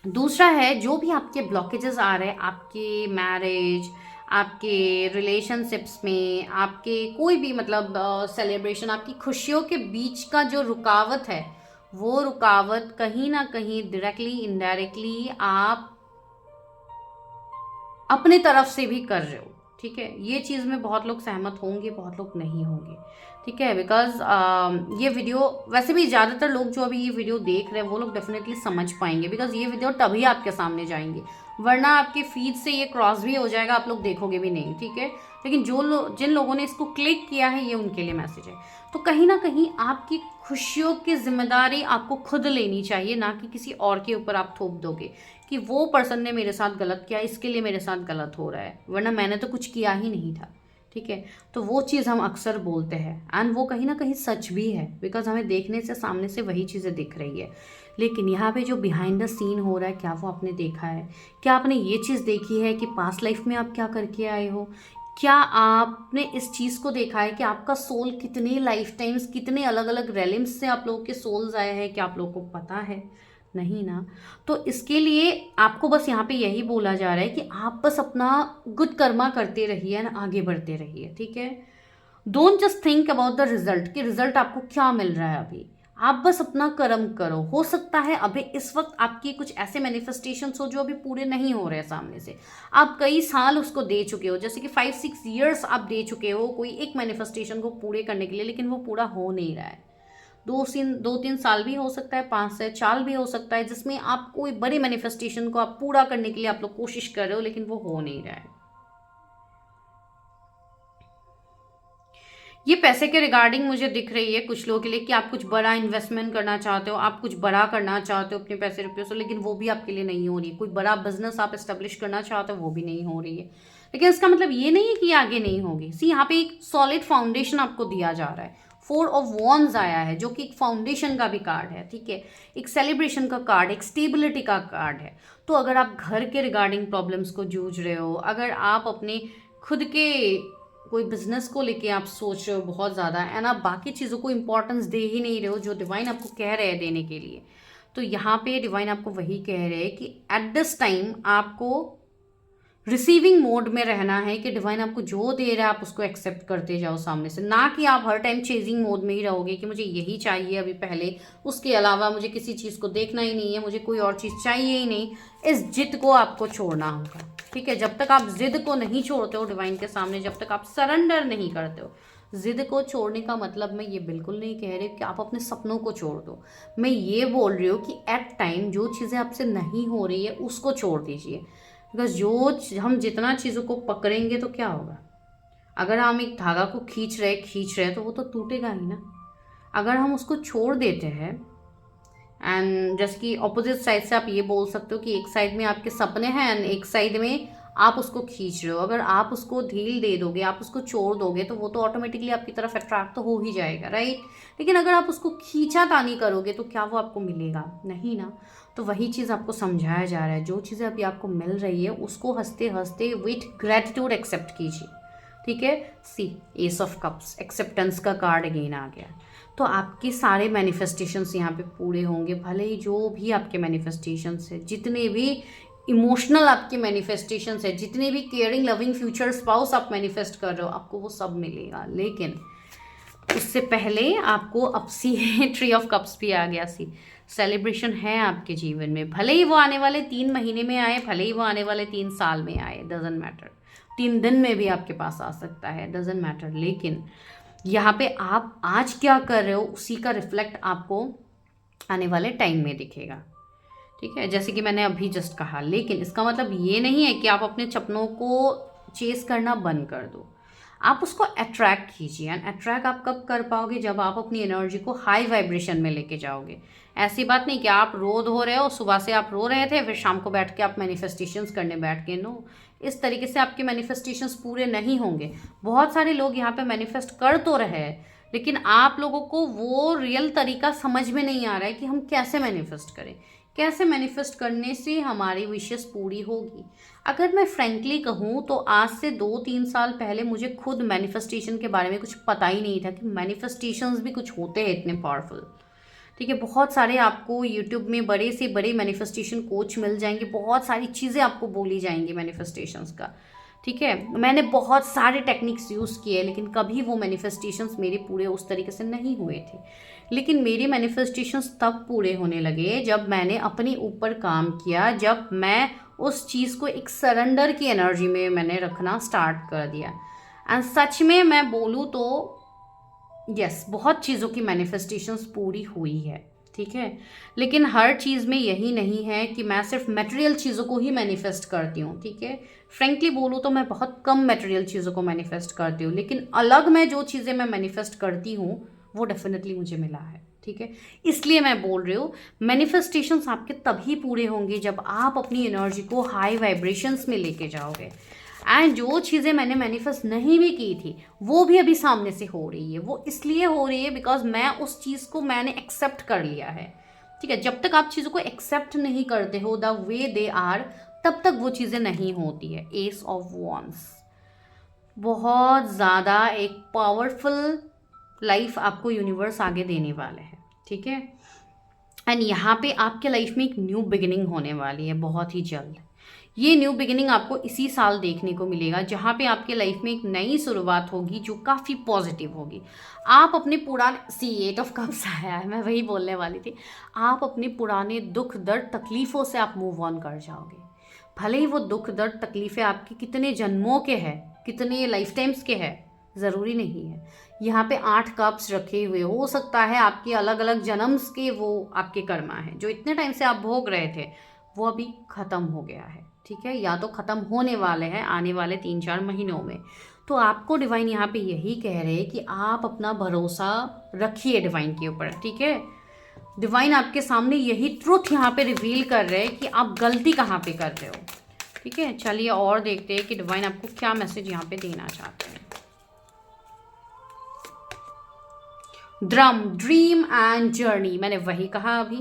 दूसरा है, जो भी आपके ब्लॉकेजेस आ रहे हैं आपके मैरिज, आपके रिलेशनशिप्स में, आपके कोई भी मतलब सेलिब्रेशन, आपकी खुशियों के बीच का जो रुकावट है, वो रुकावट कहीं ना कहीं डायरेक्टली इनडायरेक्टली आप अपने तरफ से भी कर रहे हो, ठीक है। ये चीज़ में बहुत लोग सहमत होंगे, बहुत लोग नहीं होंगे, ठीक है। बिकॉज ये वीडियो वैसे भी ज़्यादातर लोग जो अभी ये वीडियो देख रहे हैं वो लोग डेफिनेटली समझ पाएंगे, बिकॉज ये वीडियो तभी आपके सामने जाएंगे, वरना आपके फीड से ये क्रॉस भी हो जाएगा, आप लोग देखोगे भी नहीं, ठीक है। लेकिन जिन लोगों ने इसको क्लिक किया है ये उनके लिए मैसेज है। तो कहीं ना कहीं आपकी खुशियों की जिम्मेदारी आपको खुद लेनी चाहिए, ना कि किसी और के ऊपर आप थोप दोगे कि वो पर्सन ने मेरे साथ गलत किया, इसके लिए मेरे साथ गलत हो रहा है, वरना मैंने तो कुछ किया ही नहीं था, ठीक है। तो वो चीज़ हम अक्सर बोलते हैं, एंड वो कहीं ना कहीं सच भी है, बिकॉज हमें देखने से सामने से वही चीज़ें दिख रही है। लेकिन यहाँ पे जो बिहाइंड द सीन हो रहा है, क्या वो आपने देखा है? क्या आपने ये चीज़ देखी है कि पास्ट लाइफ में आप क्या करके आए हो? क्या आपने इस चीज़ को देखा है कि आपका सोल कितने लाइफ टाइम्स, कितने अलग अलग रेलिम्स से आप लोगों के सोल्स आए हैं? क्या आप लोगों को पता है? नहीं ना। तो इसके लिए आपको बस यहाँ पे यही बोला जा रहा है कि आप बस अपना गुड कर्मा करते रहिए ना, आगे बढ़ते रहिए, ठीक है। Don't just think about the result कि रिजल्ट आपको क्या मिल रहा है अभी। आप बस अपना कर्म करो। हो सकता है अभी इस वक्त आपकी कुछ ऐसे मैनिफेस्टेशंस हो जो अभी पूरे नहीं हो रहे हैं सामने से, आप कई साल उसको दे चुके हो, जैसे कि 5-6 ईयर्स आप दे चुके हो कोई एक मैनिफेस्टेशन को पूरे करने के लिए, लेकिन वो पूरा हो नहीं रहा है। 2-3 साल भी हो सकता है, 5 से 4 भी हो सकता है, जिसमें आप कोई बड़ी मैनिफेस्टेशन को आप पूरा करने के लिए आप लोग कोशिश कर रहे हो, लेकिन वो हो नहीं रहा है। ये पैसे के रिगार्डिंग मुझे दिख रही है कुछ लोगों के लिए कि आप कुछ बड़ा इन्वेस्टमेंट करना चाहते हो, आप कुछ बड़ा करना चाहते हो अपने पैसे रुपये से, लेकिन वो भी आपके लिए नहीं हो रही है। कोई बड़ा बिजनेस आप एस्टेब्लिश करना चाहते हो, वो भी नहीं हो रही है। लेकिन इसका मतलब ये नहीं है कि ये आगे नहीं होगी। सी यहाँ पे एक सॉलिड फाउंडेशन आपको दिया जा रहा है। 4 ऑफ वॉन्ड्स आया है, जो कि एक फाउंडेशन का भी कार्ड है, ठीक है। एक सेलिब्रेशन का कार्ड, एक स्टेबिलिटी का कार्ड है। तो अगर आप घर के रिगार्डिंग प्रॉब्लम्स को जूझ रहे हो, अगर आप अपने खुद के कोई बिजनेस को लेके आप सोच रहे हो बहुत ज़्यादा, एंड आप बाकी चीज़ों को इंपॉर्टेंस दे ही नहीं रहे हो जो डिवाइन आपको कह रहे हैं देने के लिए, तो यहाँ पे डिवाइन आपको वही कह रहे हैं कि एट दिस टाइम आपको रिसीविंग मोड में रहना है कि डिवाइन आपको जो दे रहा है आप उसको एक्सेप्ट करते जाओ सामने से, ना कि आप हर टाइम चेजिंग मोड में ही रहोगे कि मुझे यही चाहिए अभी पहले, उसके अलावा मुझे किसी चीज़ को देखना ही नहीं है, मुझे कोई और चीज़ चाहिए ही नहीं। इस जिद को आपको छोड़ना होगा, ठीक है। जब तक आप जिद को नहीं छोड़ते हो डिवाइन के सामने, जब तक आप सरेंडर नहीं करते हो, जिद को छोड़ने का मतलब मैं ये बिल्कुल नहीं कह रही कि आप अपने सपनों को छोड़ दो। मैं ये बोल रही हूँ कि एट टाइम जो चीज़ें आपसे नहीं हो रही है उसको छोड़ दीजिए। बिकॉज हम जितना चीज़ों को पकड़ेंगे तो क्या होगा, अगर हम एक धागा को खींच रहे तो वो तो टूटेगा ही ना। अगर हम उसको छोड़ देते हैं, एंड जैसे कि ऑपोजिट साइड से आप ये बोल सकते हो कि एक साइड में आपके सपने हैं एंड एक साइड में आप उसको खींच रहे हो, अगर आप उसको ढील दे दोगे, आप उसको छोड़ दोगे तो वो तो ऑटोमेटिकली आपकी तरफ अट्रैक्ट तो हो ही जाएगा, राइट। लेकिन अगर आप उसको खींचा तानी करोगे तो क्या वो आपको मिलेगा? नहीं ना। तो वही चीज़ आपको समझाया जा रहा है, जो चीज़ें अभी आपको मिल रही है उसको हंसते हंसते विथ ग्रेटिट्यूड एक्सेप्ट कीजिए, ठीक है। सी एस ऑफ कप्स, एक्सेप्टेंस का कार्ड अगेन आ गया। तो आपके सारे मैनिफेस्टेशंस यहाँ पे पूरे होंगे, भले ही जो भी आपके मैनिफेस्टेशंस है, जितने भी इमोशनल आपके मैनिफेस्टेशंस है, जितने भी केयरिंग लविंग फ्यूचर स्पाउस आप मैनिफेस्ट कर रहे हो, आपको वो सब मिलेगा। लेकिन उससे पहले आपको अब सी ट्री ऑफ कप्स भी आ गया, सी सेलिब्रेशन है आपके जीवन में, भले ही वो आने वाले 3 महीने में आए, भले ही वो आने वाले 3 साल में आए, डजेंट मैटर। 3 दिन में भी आपके पास आ सकता है, डजेंट मैटर। लेकिन यहाँ पे आप आज क्या कर रहे हो उसी का रिफ्लेक्ट आपको आने वाले टाइम में दिखेगा, ठीक है। जैसे कि मैंने अभी जस्ट कहा, लेकिन इसका मतलब ये नहीं है कि आप अपने सपनों को चेस करना बंद कर दो, आप उसको अट्रैक्ट कीजिए। एंड अट्रैक्ट आप कब कर पाओगे? जब आप अपनी एनर्जी को हाई वाइब्रेशन में लेके जाओगे। ऐसी बात नहीं कि आप रो धो रहे हो, सुबह से आप रो रहे थे फिर शाम को बैठ के आप मैनिफेस्टेशंस करने बैठ गए, नो। इस तरीके से आपके मैनिफेस्टेशंस पूरे नहीं होंगे। बहुत सारे लोग यहाँ पे मैनिफेस्ट कर तो रहे हैं, लेकिन आप लोगों को वो रियल तरीका समझ में नहीं आ रहा है कि हम कैसे मैनिफेस्ट करें, कैसे मैनिफेस्ट करने से हमारी विशेस पूरी होगी। अगर मैं फ्रेंकली कहूँ तो आज से 2-3 साल पहले मुझे खुद मैनिफेस्टेशन के बारे में कुछ पता ही नहीं था कि मैनिफेस्टेशंस भी कुछ होते हैं इतने पावरफुल, ठीक है। बहुत सारे आपको यूट्यूब में बड़े से बड़े मैनिफेस्टेशन कोच मिल जाएंगे, बहुत सारी चीज़ें आपको बोली जाएंगी मैनिफेस्टेशंस का, ठीक है। मैंने बहुत सारे टेक्निक्स यूज़ किए, लेकिन कभी वो मैनिफेस्टेशंस मेरे पूरे उस तरीके से नहीं हुए थे। लेकिन मेरे मैनिफेस्टेशंस तब पूरे होने लगे जब मैंने अपने ऊपर काम किया, जब मैं उस चीज़ को एक सरेंडर की एनर्जी में मैंने रखना स्टार्ट कर दिया। एंड सच में मैं बोलूँ तो यस, बहुत चीज़ों की मैनिफेस्टेशंस पूरी हुई है, ठीक है। लेकिन हर चीज़ में यही नहीं है कि मैं सिर्फ मटेरियल चीज़ों को ही मैनिफेस्ट करती हूँ, ठीक है। फ्रेंकली बोलूँ तो मैं बहुत कम मटेरियल चीज़ों को मैनिफेस्ट करती हूँ, लेकिन अलग मैं जो चीज़ें मैं मैनिफेस्ट करती हूँ वो डेफिनेटली मुझे मिला है, ठीक है। इसलिए मैं बोल रही हूँ मैनिफेस्टेशंस आपके तभी पूरे होंगे जब आप अपनी एनर्जी को हाई वाइब्रेशंस में लेके जाओगे। एंड जो चीज़ें मैंने मैनिफेस्ट नहीं भी की थी वो भी अभी सामने से हो रही है। वो इसलिए हो रही है बिकॉज मैं उस चीज़ को मैंने एक्सेप्ट कर लिया है, ठीक है। जब तक आप चीज़ों को एक्सेप्ट नहीं करते हो द वे दे आर, तब तक वो चीज़ें नहीं होती है। एस ऑफ वॉन्ड्स, बहुत ज़्यादा एक पावरफुल लाइफ आपको यूनिवर्स आगे देने वाले हैं, ठीक है। एंड यहाँ पे आपके लाइफ में एक न्यू बिगिनिंग होने वाली है बहुत ही जल्द। ये न्यू बिगिनिंग आपको इसी साल देखने को मिलेगा, जहाँ पे आपके लाइफ में एक नई शुरुआत होगी जो काफ़ी पॉजिटिव होगी। आप अपने पुराने, सी 8 ऑफ कप्स आया है, मैं वही बोलने वाली थी। आप अपने पुराने दुख दर्द तकलीफ़ों से आप मूव ऑन कर जाओगे। भले ही वो दुख दर्द तकलीफ़ें आपकी कितने जन्मों के हैं, कितने लाइफ टाइम्स के हैं, ज़रूरी नहीं है। यहाँ पे 8 कप्स रखे हुए, हो सकता है आपके अलग अलग जन्म्स के वो आपके कर्मा है, जो इतने टाइम से आप भोग रहे थे वो अभी ख़त्म हो गया है, ठीक है, या तो ख़त्म होने वाले हैं आने वाले 3-4 महीनों में। तो आपको डिवाइन यहाँ पे यही कह रहे हैं कि आप अपना भरोसा रखिए डिवाइन के ऊपर, ठीक है। डिवाइन आपके सामने यही ट्रुथ यहाँ पे रिवील कर रहे हैं कि आप गलती कहाँ पे कर रहे हो, ठीक है। चलिए और देखते हैं कि डिवाइन आपको क्या मैसेज यहाँ पे देना चाहते हैं। ड्रीम एंड जर्नी, मैंने वही कहा अभी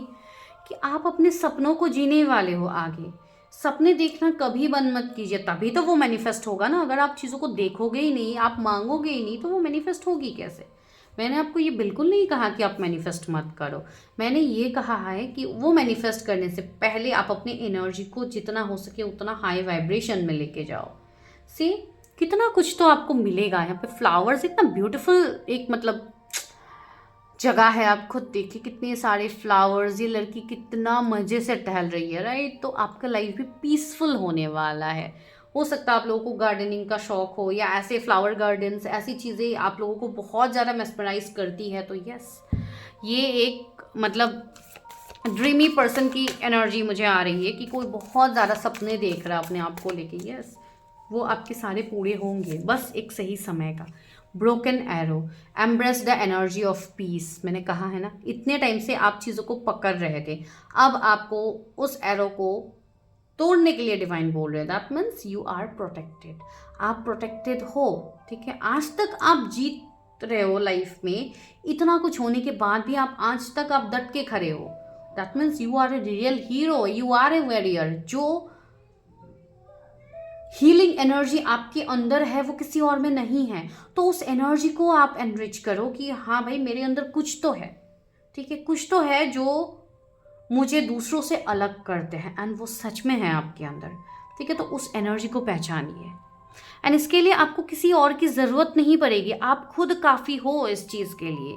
कि आप अपने सपनों को जीने वाले हो आगे। सपने देखना कभी बंद मत कीजिए, तभी तो वो मैनिफेस्ट होगा ना। अगर आप चीज़ों को देखोगे ही नहीं, आप मांगोगे ही नहीं, तो वो मैनिफेस्ट होगी कैसे? मैंने आपको ये बिल्कुल नहीं कहा कि आप मैनिफेस्ट मत करो। मैंने ये कहा है कि वो मैनिफेस्ट करने से पहले आप अपनी एनर्जी को जितना हो सके उतना हाई वाइब्रेशन में लेके जाओ। सी कितना कुछ तो आपको मिलेगा। यहाँ पे फ्लावर्स इतना ब्यूटीफुल एक मतलब जगह है, आप खुद देखिए कितने सारे फ्लावर्स, ये लड़की कितना मज़े से टहल रही है, राइट। तो आपका लाइफ भी पीसफुल होने वाला है। हो सकता है आप लोगों को गार्डनिंग का शौक हो या ऐसे फ्लावर गार्डन्स, ऐसी चीज़ें आप लोगों को बहुत ज़्यादा मेस्मराइज करती है, तो यस, ये एक मतलब ड्रीमी पर्सन की एनर्जी मुझे आ रही है कि कोई बहुत ज़्यादा सपने देख रहा है अपने आप को लेके। यस, वो आपके सारे पूरे होंगे, बस एक सही समय का। Broken arrow, embrace the energy of peace. मैंने कहा है ना, इतने टाइम से आप चीज़ों को पकड़ रहे थे, अब आपको उस एरो को तोड़ने के लिए डिवाइन बोल रहे हैं। That means you are protected, आप प्रोटेक्टेड हो, ठीक है। आज तक आप जीत रहे हो लाइफ में, इतना कुछ होने के बाद भी आप आज तक आप डट के खड़े हो। That means you are a real hero, you are a warrior. जो हीलिंग एनर्जी आपके अंदर है वो किसी और में नहीं है, तो उस एनर्जी को आप एनरिच करो कि हाँ भाई मेरे अंदर कुछ तो है, ठीक है, कुछ तो है जो मुझे दूसरों से अलग करते हैं, एंड वो सच में है आपके अंदर, ठीक है। तो उस एनर्जी को पहचानिए, एंड इसके लिए आपको किसी और की ज़रूरत नहीं पड़ेगी, आप खुद काफ़ी हो इस चीज़ के लिए।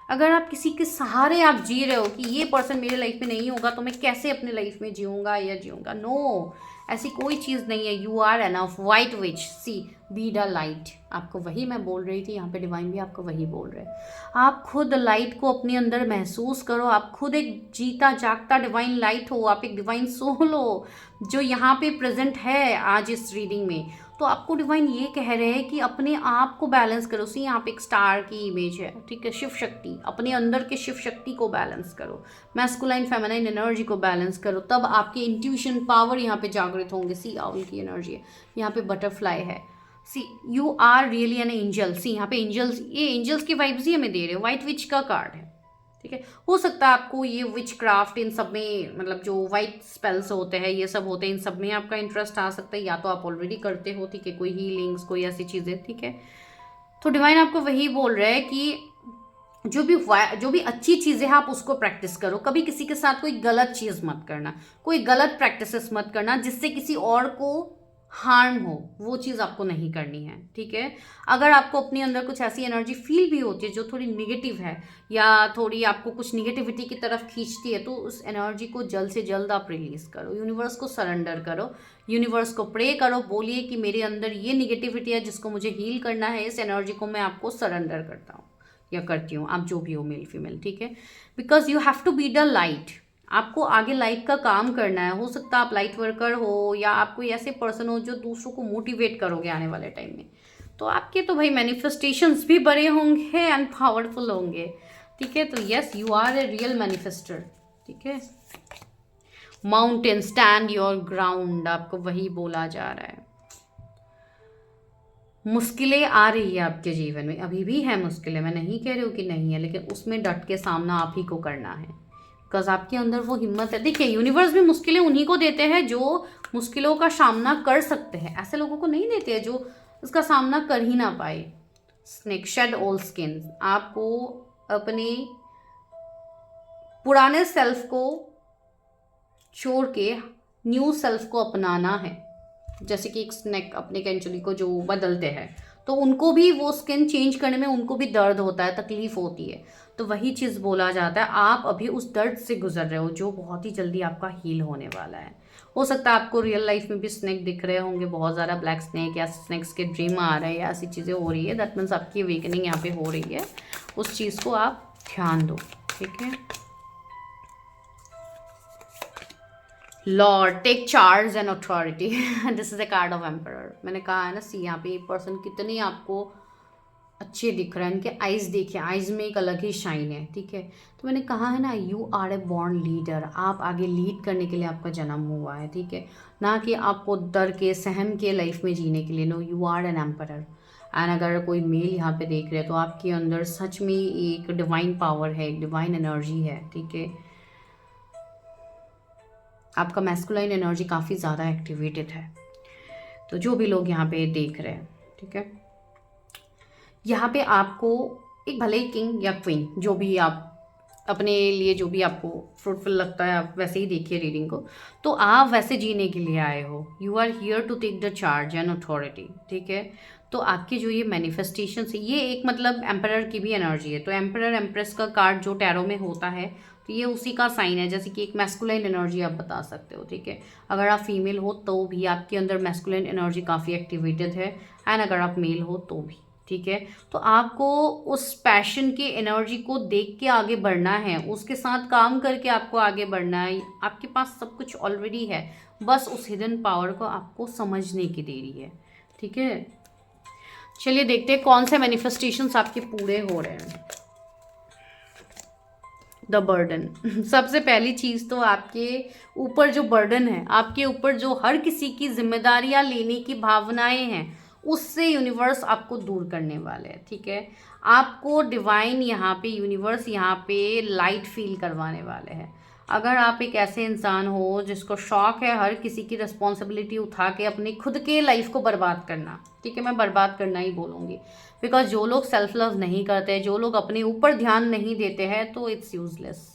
अगर आप किसी के सहारे आप जी रहे हो कि ये पर्सन मेरे लाइफ में नहीं होगा तो मैं कैसे अपने लाइफ में जीऊँगा या जीऊँगा, नो, ऐसी कोई चीज़ नहीं है। You are enough, white witch, see be the light. आपको वही मैं बोल रही थी, यहाँ पे डिवाइन भी आपको वही बोल रहे हैं। आप खुद लाइट को अपने अंदर महसूस करो, आप खुद एक जीता जागता डिवाइन लाइट हो, आप एक डिवाइन सोल हो जो यहाँ पे प्रेजेंट है आज इस रीडिंग में। तो आपको डिवाइन ये कह रहे हैं कि अपने आप को बैलेंस करो। सी यहाँ पे एक स्टार की इमेज है, ठीक है, शिव शक्ति, अपने अंदर के शिव शक्ति को बैलेंस करो, मैस्कुलाइन फेमिनाइन एनर्जी को बैलेंस करो, तब आपके इंट्यूशन पावर यहाँ पे जागृत होंगे। सी उनकी एनर्जी है, यहाँ पे बटरफ्लाई है। See you are really an angel. See यहाँ पे एंजल्स, ये एंजल्स की वाइब्स ही हमें दे रहे हो। व्हाइट विच का कार्ड है, ठीक है। हो सकता है आपको ये विच क्राफ्ट, इन सब में मतलब जो वाइट स्पेल्स होते हैं, ये सब होते हैं, इन सब में आपका इंटरेस्ट आ सकता है, या तो आप ऑलरेडी करते हो, ठीक है, कोई हीलिंग्स, कोई ऐसी चीज़ें, ठीक है। तो डिवाइन आपको वही बोल रहा है कि जो भी अच्छी चीज़ें हैं आप उसको प्रैक्टिस करो। कभी किसी के साथ कोई गलत चीज़ मत करना, कोई गलत प्रैक्टिसेस मत करना जिससे किसी और को हार्म हो, वो चीज़ आपको नहीं करनी है, ठीक है। अगर आपको अपने अंदर कुछ ऐसी एनर्जी फील भी होती है जो थोड़ी निगेटिव है या थोड़ी आपको कुछ निगेटिविटी की तरफ खींचती है, तो उस एनर्जी को जल्द से जल्द आप रिलीज़ करो, यूनिवर्स को सरेंडर करो, यूनिवर्स को प्रे करो, बोलिए कि मेरे अंदर ये निगेटिविटी है जिसको मुझे हील करना है, इस एनर्जी को मैं आपको सरेंडर करता हूँ या करती हूँ, आप जो भी हो, मेल फीमेल, ठीक है। Because you have to be the light, आपको आगे लाइट का काम करना है। हो सकता है आप लाइट वर्कर हो या आप कोई ऐसे पर्सन हो जो दूसरों को मोटिवेट करोगे आने वाले टाइम में, तो आपके तो भाई मैनिफेस्टेशंस भी बड़े होंगे एंड पावरफुल होंगे, ठीक है। तो yes, you are a real manifester, ठीक है। माउंटेन, स्टैंड योर ग्राउंड, आपको वही बोला जा रहा है। मुश्किलें आ रही है आपके जीवन में, अभी भी है मुश्किलें, मैं नहीं कह रही हूँ कि नहीं है, लेकिन उसमें डट के सामना आप ही को करना है, बिकॉज आपके अंदर वो हिम्मत है। देखिए, यूनिवर्स भी मुश्किलें उन्हीं को देते हैं जो मुश्किलों का सामना कर सकते हैं, ऐसे लोगों को नहीं देते हैं जो इसका सामना कर ही ना पाए। स्नेक शेड ओल्ड स्किन, आपको अपने पुराने सेल्फ को छोड़ के न्यू सेल्फ को अपनाना है। जैसे कि एक स्नेक अपने कैंचुली को जो बदलते हैं, तो उनको भी वो स्किन चेंज करने में उनको भी दर्द होता है, तकलीफ होती है, तो वही चीज़ बोला जाता है। आप अभी उस दर्द से गुजर रहे हो जो बहुत ही जल्दी आपका हील होने वाला है। हो सकता है आपको रियल लाइफ में भी स्नेक दिख रहे होंगे, बहुत ज़्यादा ब्लैक स्नेक, या स्नेक्स के ड्रीम आ रहे हैं, या ऐसी चीज़ें हो रही है, दैट मीन्स आपकी अवेकनिंग यहाँ पे हो रही है। उस चीज़ को आप ध्यान दो, ठीक है। Lord, take charge and authority, this is a card of emperor. मैंने कहा है ना, सी यहाँ पे एक पर्सन कितने आपको अच्छे दिख रहे हैं, इनके आइज़ देखिए, आइज़ में एक अलग ही शाइन है, ठीक है। तो मैंने कहा है ना, you are a born leader, आप आगे लीड करने के लिए आपका जन्म हुआ है, ठीक है, ना कि आपको डर के सहम के लाइफ में जीने के लिए। No, you are an emperor. And अगर कोई मेल यहाँ पे देख रहे हैं तो आपके अंदर सच में एक डिवाइन पावर है, एक डिवाइन एनर्जी है, ठीक है। आपका मैस्कुलाइन एनर्जी काफ़ी ज़्यादा एक्टिवेटेड है। तो जो भी लोग यहाँ पे देख रहे हैं, ठीक है, यहाँ पे आपको एक भले ही किंग या क्वीन, जो भी आप अपने लिए जो भी आपको फ्रूटफुल लगता है आप वैसे ही देखिए रीडिंग को, तो आप वैसे जीने के लिए आए हो। You are here to take the charge and authority, ठीक है। तो आपकी जो ये मैनिफेस्टेशन है, ये एक मतलब एम्परर की भी एनर्जी है। तो एम्परर एम्प्रेस का कार्ड जो टैरो में होता है, तो ये उसी का साइन है, जैसे कि एक मैस्कुलाइन एनर्जी आप बता सकते हो, ठीक है। अगर आप फीमेल हो तो भी आपके अंदर मैस्कुलाइन एनर्जी काफ़ी एक्टिवेटेड है, एंड अगर आप मेल हो तो भी, ठीक है। तो आपको उस पैशन की एनर्जी को देख के आगे बढ़ना है, उसके साथ काम करके आपको आगे बढ़ना है। आपके पास सब कुछ ऑलरेडी है, बस उस हिडन पावर को आपको समझने की देरी है, ठीक है। चलिए देखते हैं कौन से मैनिफेस्टेशंस आपके पूरे हो रहे हैं। द बर्डन सबसे पहली चीज़ तो आपके ऊपर जो बर्डन है, आपके ऊपर जो हर किसी की जिम्मेदारियां लेने की भावनाएं हैं, उससे यूनिवर्स आपको दूर करने वाले हैं, ठीक है। आपको डिवाइन यहाँ पे, यूनिवर्स यहाँ पे लाइट फील करवाने वाले हैं। अगर आप एक ऐसे इंसान हो जिसको शौक है हर किसी की रिस्पॉन्सिबिलिटी उठा के अपनी खुद के लाइफ को बर्बाद करना, ठीक है, मैं बर्बाद करना ही बोलूँगी, बिकॉज जो लोग सेल्फ लव नहीं करते, जो लोग अपने ऊपर ध्यान नहीं देते हैं, तो इट्स यूजलेस।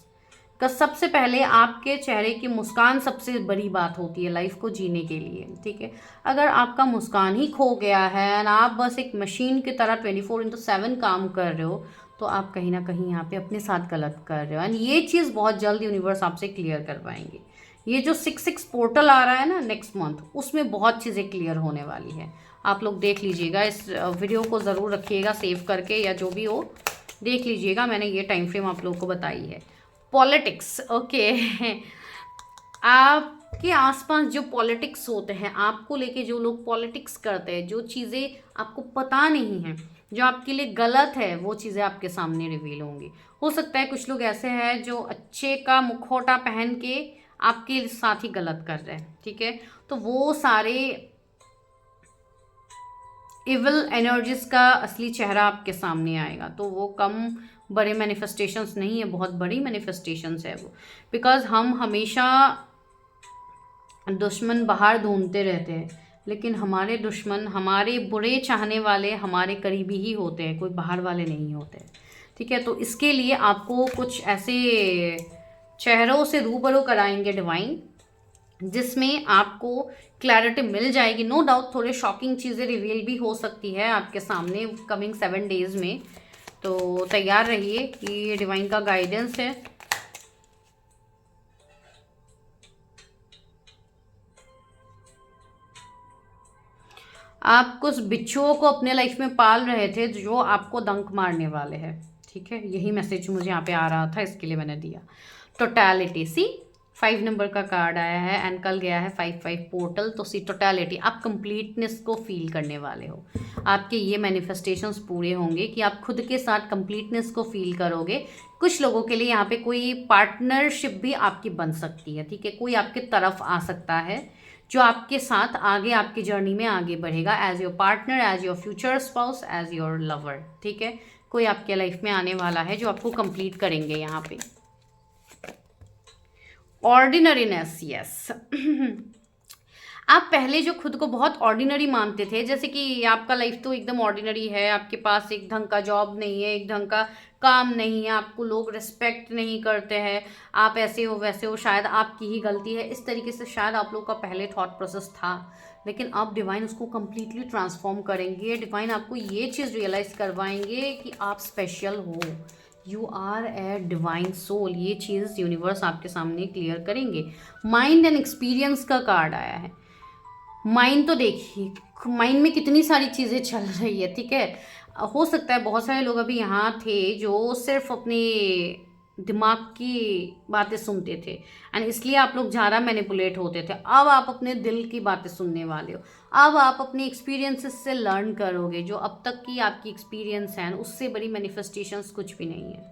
का सबसे पहले आपके चेहरे की मुस्कान सबसे बड़ी बात होती है लाइफ को जीने के लिए, ठीक है। अगर आपका मुस्कान ही खो गया है एंड आप बस एक मशीन की तरह 24/7 काम कर रहे हो, तो आप कहीं ना कहीं यहाँ पे अपने साथ गलत कर रहे हो, एंड ये चीज़ बहुत जल्द यूनिवर्स आपसे क्लियर करवाएंगे। ये जो 6/6 पोर्टल आ रहा है ना नेक्स्ट मंथ, उसमें बहुत चीज़ें क्लियर होने वाली है। आप लोग देख लीजिएगा, इस वीडियो को ज़रूर रखिएगा सेव करके, या जो भी हो देख लीजिएगा, मैंने ये टाइम फ्रेम आप लोगों को बताई है। पॉलिटिक्स, ओके आपके आसपास जो पॉलिटिक्स होते हैं, आपको लेके जो लोग पॉलिटिक्स करते हैं, जो चीज़ें आपको पता नहीं है, जो आपके लिए गलत है, वो चीज़ें आपके सामने रिवील होंगी। हो सकता है कुछ लोग ऐसे हैं जो अच्छे का मुखौटा पहन के आपके साथ ही गलत कर रहे हैं, ठीक है। तो वो सारे इविल एनर्जीज का असली चेहरा आपके सामने आएगा। तो वो कम बड़े मैनिफेस्टेशंस नहीं है, बहुत बड़ी मैनिफेस्टेशंस है वो, बिकॉज हम हमेशा दुश्मन बाहर ढूंढते रहते हैं, लेकिन हमारे दुश्मन, हमारे बुरे चाहने वाले हमारे करीबी ही होते हैं, कोई बाहर वाले नहीं होते, ठीक है। तो इसके लिए आपको कुछ ऐसे चेहरों से रूबरू कराएंगे डिवाइन, जिसमें आपको क्लैरिटी मिल जाएगी। नो डाउट थोड़े शॉकिंग चीज़ें रिवील भी हो सकती है आपके सामने कमिंग 7 डेज में, तो तैयार रहिए कि ये डिवाइन का गाइडेंस है। आप कुछ बिच्छुओं को अपने लाइफ में पाल रहे थे जो आपको डंक मारने वाले हैं, ठीक है। यही मैसेज मुझे यहाँ पे आ रहा था, इसके लिए मैंने दिया। टोटैलिटी, सी 5 नंबर का कार्ड आया है एंड कल गया है 5/5 पोर्टल, तो सी टोटैलिटी, आप कंप्लीटनेस को फील करने वाले हो। आपके ये मैनिफेस्टेशंस पूरे होंगे कि आप खुद के साथ कंप्लीटनेस को फील करोगे। कुछ लोगों के लिए यहाँ पे कोई पार्टनरशिप भी आपकी बन सकती है, ठीक है। कोई आपके तरफ आ सकता है जो आपके साथ आगे आपकी जर्नी में आगे बढ़ेगा, as your partner, as your future spouse, as your lover, ठीक है। कोई आपके लाइफ में आने वाला है जो आपको कंप्लीट करेंगे यहाँ पे। ऑर्डिनरीनेस, यस आप पहले जो खुद को बहुत ऑर्डिनरी मानते थे, जैसे कि आपका लाइफ तो एकदम ऑर्डिनरी है, आपके पास एक ढंग का जॉब नहीं है, एक ढंग का काम नहीं है, आपको लोग रिस्पेक्ट नहीं करते हैं, आप ऐसे हो वैसे हो, शायद आपकी ही गलती है, इस तरीके से शायद आप लोग का पहले थॉट प्रोसेस था। लेकिन अब डिवाइन उसको कम्प्लीटली ट्रांसफॉर्म करेंगे। डिवाइन आपको ये चीज़ रियलाइज़ करवाएंगे कि आप स्पेशल हो, you are a divine soul. ये चीज़ यूनिवर्स आपके सामने क्लियर करेंगे। माइंड एंड एक्सपीरियंस का कार्ड आया है। माइंड तो देखिए, माइंड में कितनी सारी चीज़ें चल रही है, ठीक है। हो सकता है बहुत सारे लोग अभी यहाँ थे जो सिर्फ अपने दिमाग की बातें सुनते थे, एंड इसलिए आप लोग ज़्यादा मैनिपुलेट होते थे। अब आप अपने दिल की बातें सुनने वाले हो। अब आप अपने एक्सपीरियंसेस से लर्न करोगे। जो अब तक की आपकी एक्सपीरियंस है उससे बड़ी मैनिफेस्टेशंस कुछ भी नहीं है।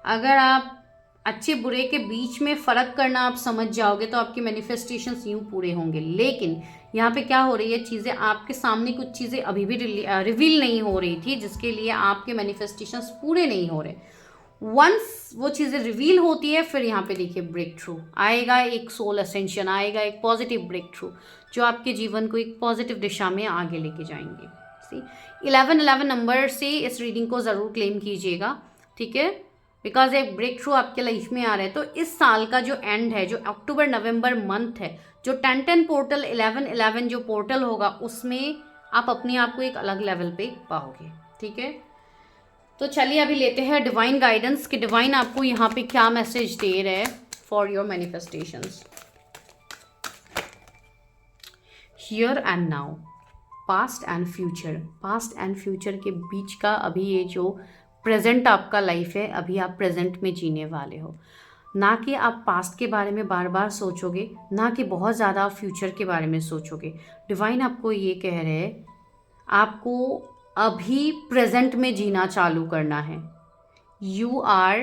अगर आप अच्छे बुरे के बीच में फ़र्क करना आप समझ जाओगे तो आपके मैनिफेस्टेशंस यूँ पूरे होंगे। लेकिन यहाँ पे क्या हो रही है, चीज़ें आपके सामने, कुछ चीज़ें अभी भी रिवील नहीं हो रही थी, जिसके लिए आपके मैनिफेस्टेशंस पूरे नहीं हो रहे। वंस वो चीज़ें रिवील होती है, फिर यहाँ पे देखिए ब्रेक थ्रू आएगा, एक सोल असेंशन आएगा, एक पॉजिटिव ब्रेक थ्रू जो आपके जीवन को एक पॉजिटिव दिशा में आगे लेके जाएंगे। सी 11 नंबर से इस रीडिंग को ज़रूर क्लेम कीजिएगा, ठीक है, बिकॉज एक ब्रेक थ्रू आपके लाइफ में आ रहा है। तो इस साल का जो एंड है, जो अक्टूबर नवंबर मंथ है, जो 10-10 पोर्टल 11-11 जो पोर्टल होगा उसमें आप अपने आप को एक अलग लेवल पे पाओगे, ठीक है। तो चलिए अभी लेते हैं डिवाइन गाइडेंस कि डिवाइन आपको यहाँ पे क्या मैसेज दे रहे हैं for your manifestations. Here and now, past and future, past and future के बीच का अभी ये जो प्रेजेंट आपका लाइफ है, अभी आप प्रेजेंट में जीने वाले हो। ना कि आप पास्ट के बारे में बार बार सोचोगे, ना कि बहुत ज़्यादा आप फ्यूचर के बारे में सोचोगे। डिवाइन आपको ये कह रहे हैं आपको अभी प्रेजेंट में जीना चालू करना है। यू आर